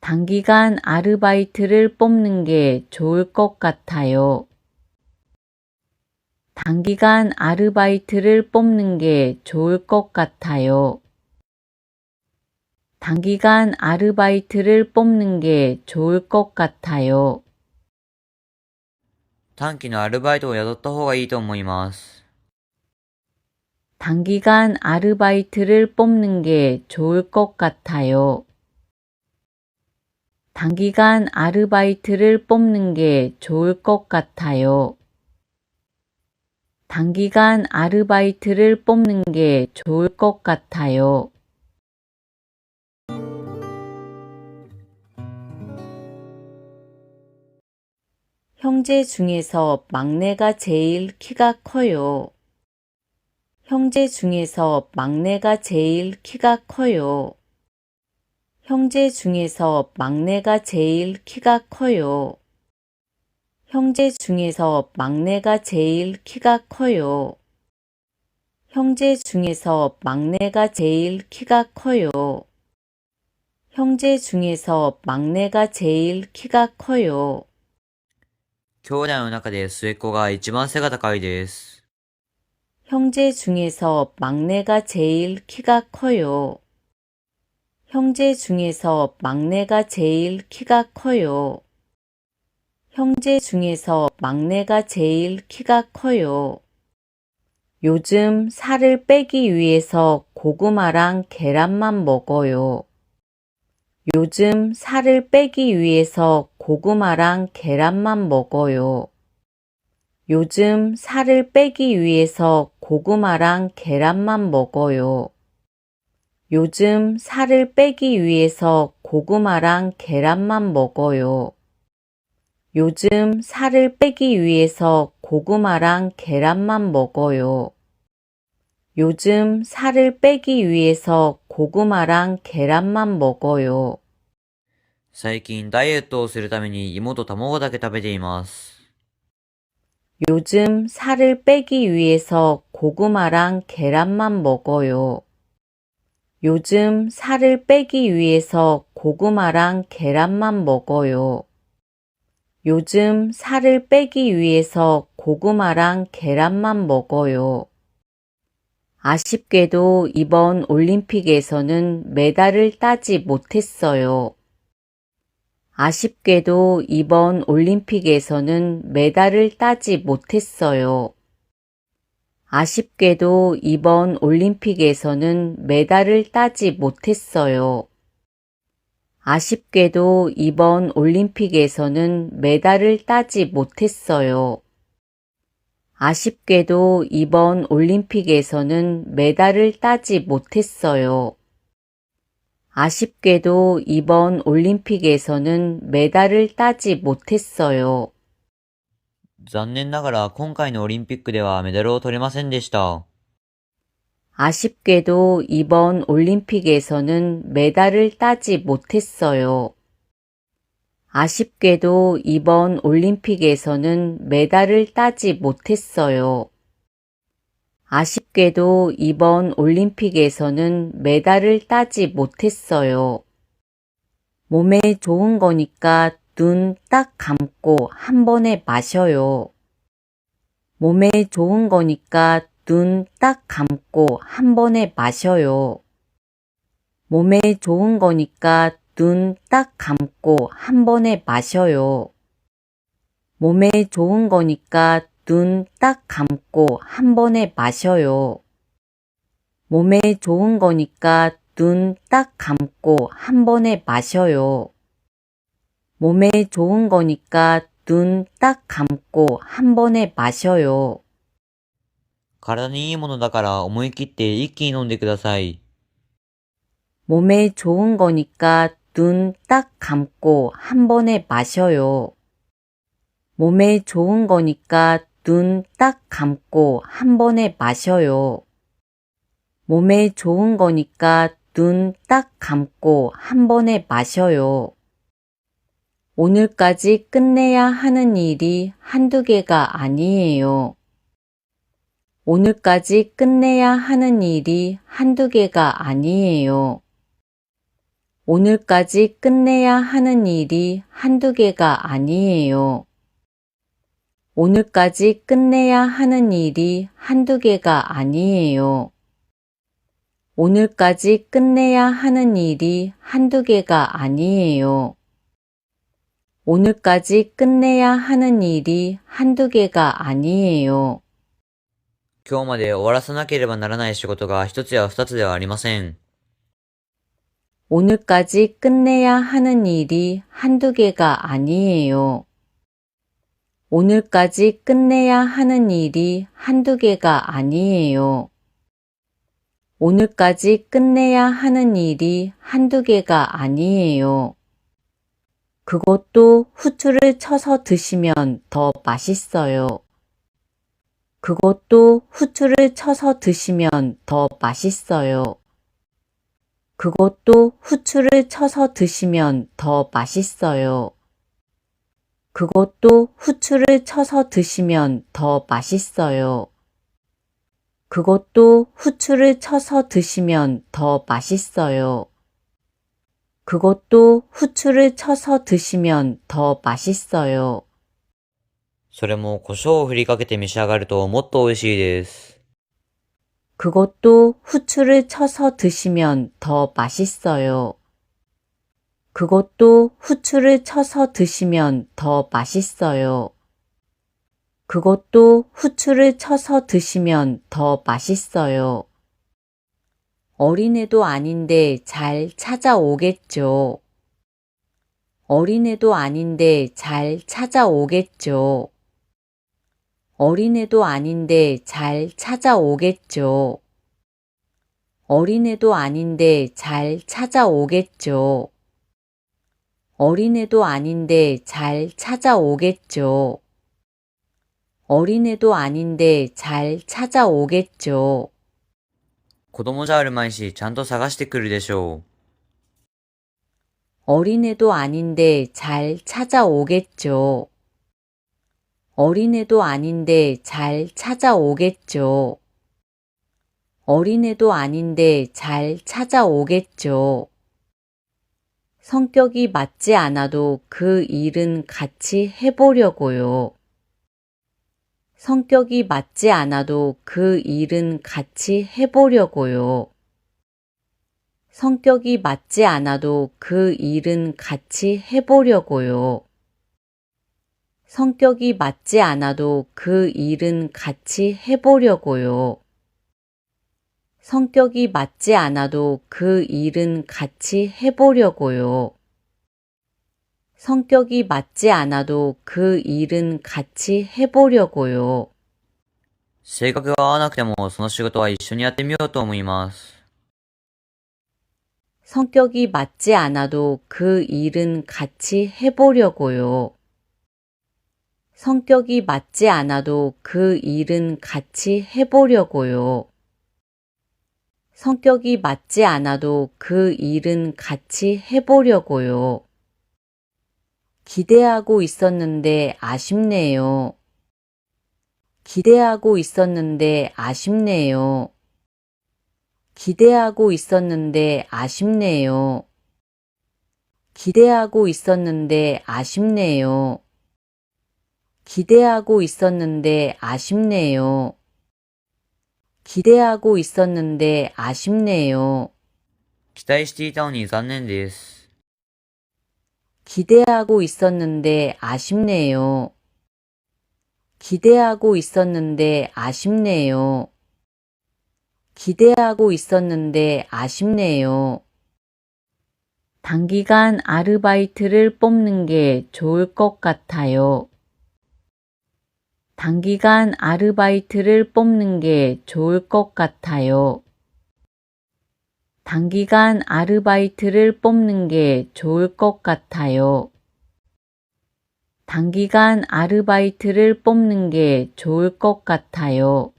단기간 아르바이트를 뽑는 게 좋을 것 같아요. 단기간 아르바이트를 뽑는 게 좋을 것 같아요. 단기간 아르바이트를 뽑는 게 좋을 것 같아요. 短期のアルバイトを雇った方がいいと思います。 단기간 아르바이트를 뽑는 게 좋을 것 같아요. 단기간 아르바이트를 뽑는 게 좋을 것 같아요. 단기간 아르바이트를 뽑는 게 좋을 것 같아요. 형제 중에서 막내가 제일 키가 커요. 형제 중에서 막내가 제일 키가 커요. 형제 중에서 막내가 제일 키가 커요. 형제 중에서 막내가 제일 키가 커요. 형제 중에서 막내가 제일 키가 커요. 형제 중에서 막내가 제일 키가 커요. 兄弟の中で末っ子が一番背が高いです。 형제 중에서 막내가 제일 키가 커요. 형제 중에서 막내가 제일 키가 커요. 형제 중에서 막내가 제일 키가 커요. 요즘 살을 빼기 위해서 고구마랑 계란만 먹어요. 요즘 살을 빼기 위해서 고구마랑 계란만 먹어요. 요즘 살을 빼기 위해서 고구마랑 계란만 먹어요. 요즘 살을 빼기 위해서 고구마랑 계란만 먹어요. 요즘 살을 빼기 위해서 고구마랑 계란만 먹어요. 요즘 살을 빼기 위해서 고구마랑 계란만 먹어요. 最近ダイエットをするために芋と卵だけ食べています。 요즘 살을 빼기 위해서 고구마랑 계란만 먹어요. 요즘 살을 빼기 위해서 고구마랑 계란만 먹어요. 요즘 살을 빼기 위해서 고구마랑 계란만 먹어요. 아쉽게도 이번 올림픽에서는 메달을 따지 못했어요. 아쉽게도 이번 올림픽에서는 메달을 따지 못했어요. 아쉽게도 이번 올림픽에서는 메달을 따지 못했어요. 아쉽게도 이번 올림픽에서는 메달을 따지 못했어요. 아쉽게도 이번 올림픽에서는 메달을 따지 못했어요. 아쉽게도 이번 올림픽에서는 메달을 따지 못했어요. 残念ながら今回のオリンピックではメダルを取れませんでした。 아쉽게도 이번 올림픽에서는 메달을 따지 못했어요. 아쉽게도 이번 올림픽에서는 메달을 따지 못했어요. 아쉽게도 이번 올림픽에서는 메달을 따지 못했어요. 몸에 좋은 거니까 눈 딱 감고 한 번에 마셔요. 몸에 좋은 거니까 눈 딱 감고 한 번에 마셔요. 몸에 좋은 거니까 눈 딱 감고 한 번에 마셔요. 몸에 좋은 거니까 눈 딱 감고 한 번에 마셔요. 몸에 좋은 거니까 눈 딱 감고 한 번에 마셔요. 몸에 좋은 거니까 눈 딱 감고 한 번에 마셔요. 体にいいものだから思い切って一気に飲んでください。 몸에 좋은 거니까 눈 딱 감고 한 번에 마셔요. 몸에 좋은 거니까 눈 딱 감고 한 번에 마셔요. 몸에 좋은 거니까 눈 딱 감고 한 번에 마셔요. 오늘까지 끝내야 하는 일이 한두 개가 아니에요. 오늘까지 끝내야 하는 일이 한두 개가 아니에요. 오늘까지 끝내야 하는 일이 한두 개가 아니에요. 오늘까지 끝내야 하는 일이 한두 개가 아니에요. 오늘까지 끝내야 하는 일이 한두 개가 아니에요. 오늘까지 끝내야 하는 일이 한두 개가 아니에요. 今日まで終わらさなければならない仕事が一つや二つではありません。 오늘까지 끝내야 하는 일이 한두 개가 아니에요. 오늘까지 끝내야 하는 일이 한두 개가 아니에요. 오늘까지 끝내야 하는 일이 한두 개가 아니에요. 그것도 후추를 쳐서 드시면 더 맛있어요. 그것도 후추를 쳐서 드시면 더 맛있어요. 그것도 후추를 쳐서 드시면 더 맛있어요. 그것도 후추를 쳐서 드시면 더 맛있어요. 그것도 후추를 쳐서 드시면 더 맛있어요. 그것도 후추를 쳐서 드시면 더 맛있어요. それも胡椒を振りかけて召し上がるともっと美味しいです。 그것도 후추를 쳐서 드시면 더 맛있어요. 그것도 후추를 쳐서 드시면 더 맛있어요. 그것도 후추를 쳐서 드시면 더 맛있어요. 어린애도 아닌데 잘 찾아오겠죠. 어린애도 아닌데 잘 찾아오겠죠. 어린애도 아닌데 잘 찾아오겠죠. 어린애도 아닌데 잘 찾아오겠죠. 어린애도 아닌데 잘 찾아오겠죠. 어린애도 아닌데 잘 찾아오겠죠. 子供じゃあるまいし、ちゃんと探してくるでしょう。 어린애도 아닌데 잘 찾아오겠죠. 어린애도 아닌데 잘 찾아오겠죠. 어린애도 아닌데 잘 찾아오겠죠. 성격이 맞지 않아도 그 일은 같이 해보려고요. 성격이 맞지 않아도 그 일은 같이 해보려고요. 성격이 맞지 않아도 그 일은 같이 해보려고요. 성격이 맞지 않아도 그 일은 같이 해보려고요. 성격이 맞지 않아도 그 일은 같이 해보려고요. 성격이 맞지 않아도 그 일은 같이 해보려고요.性格が合わなくてもその仕事は一緒にやってみようと思います。 성격이 맞지 않아도 그 일은 같이 해보려고요. 성격이 맞지 않아도 그 일은 같이 해보려고요. 성격이 맞지 않아도 그 일은 같이 해보려고요. 기대하고 있었는데 아쉽네요. 기대하고 있었는데 아쉽네요. 기대하고 있었는데 아쉽네요. 기대하고 있었는데 아쉽네요. 기대하고 있었는데 아쉽네요. 기대하고 있었는데 아쉽네요. 期待していたのに残念です。 기대하고 있었는데 아쉽네요. 기대하고 있었는데 아쉽네요. 기대하고 있었는데 아쉽네요. 단기간 아르바이트를 뽑는 게 좋을 것 같아요. 단기간 아르바이트를 뽑는 게 좋을 것 같아요. 단기간 아르바이트를 뽑는 게 좋을 것 같아요. 단기간 아르바이트를 뽑는 게 좋을 것 같아요.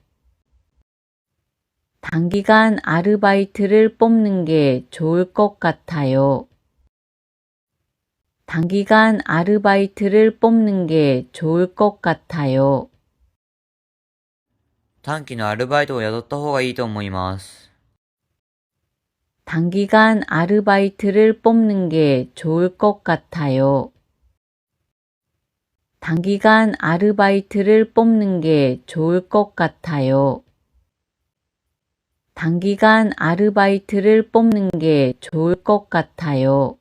단기간 아르바이트를 뽑는 게 좋을 것 같아요. 단기간 아르바이트를 뽑는 게 좋을 것 같아요. 短期のアルバイトを雇った方がいいと思います。 단기간 아르바이트를 뽑는 게 좋을 것 같아요. 단기간 아르바이트를 뽑는 게 좋을 것 같아요. 단기간 아르바이트를 뽑는 게 좋을 것 같아요.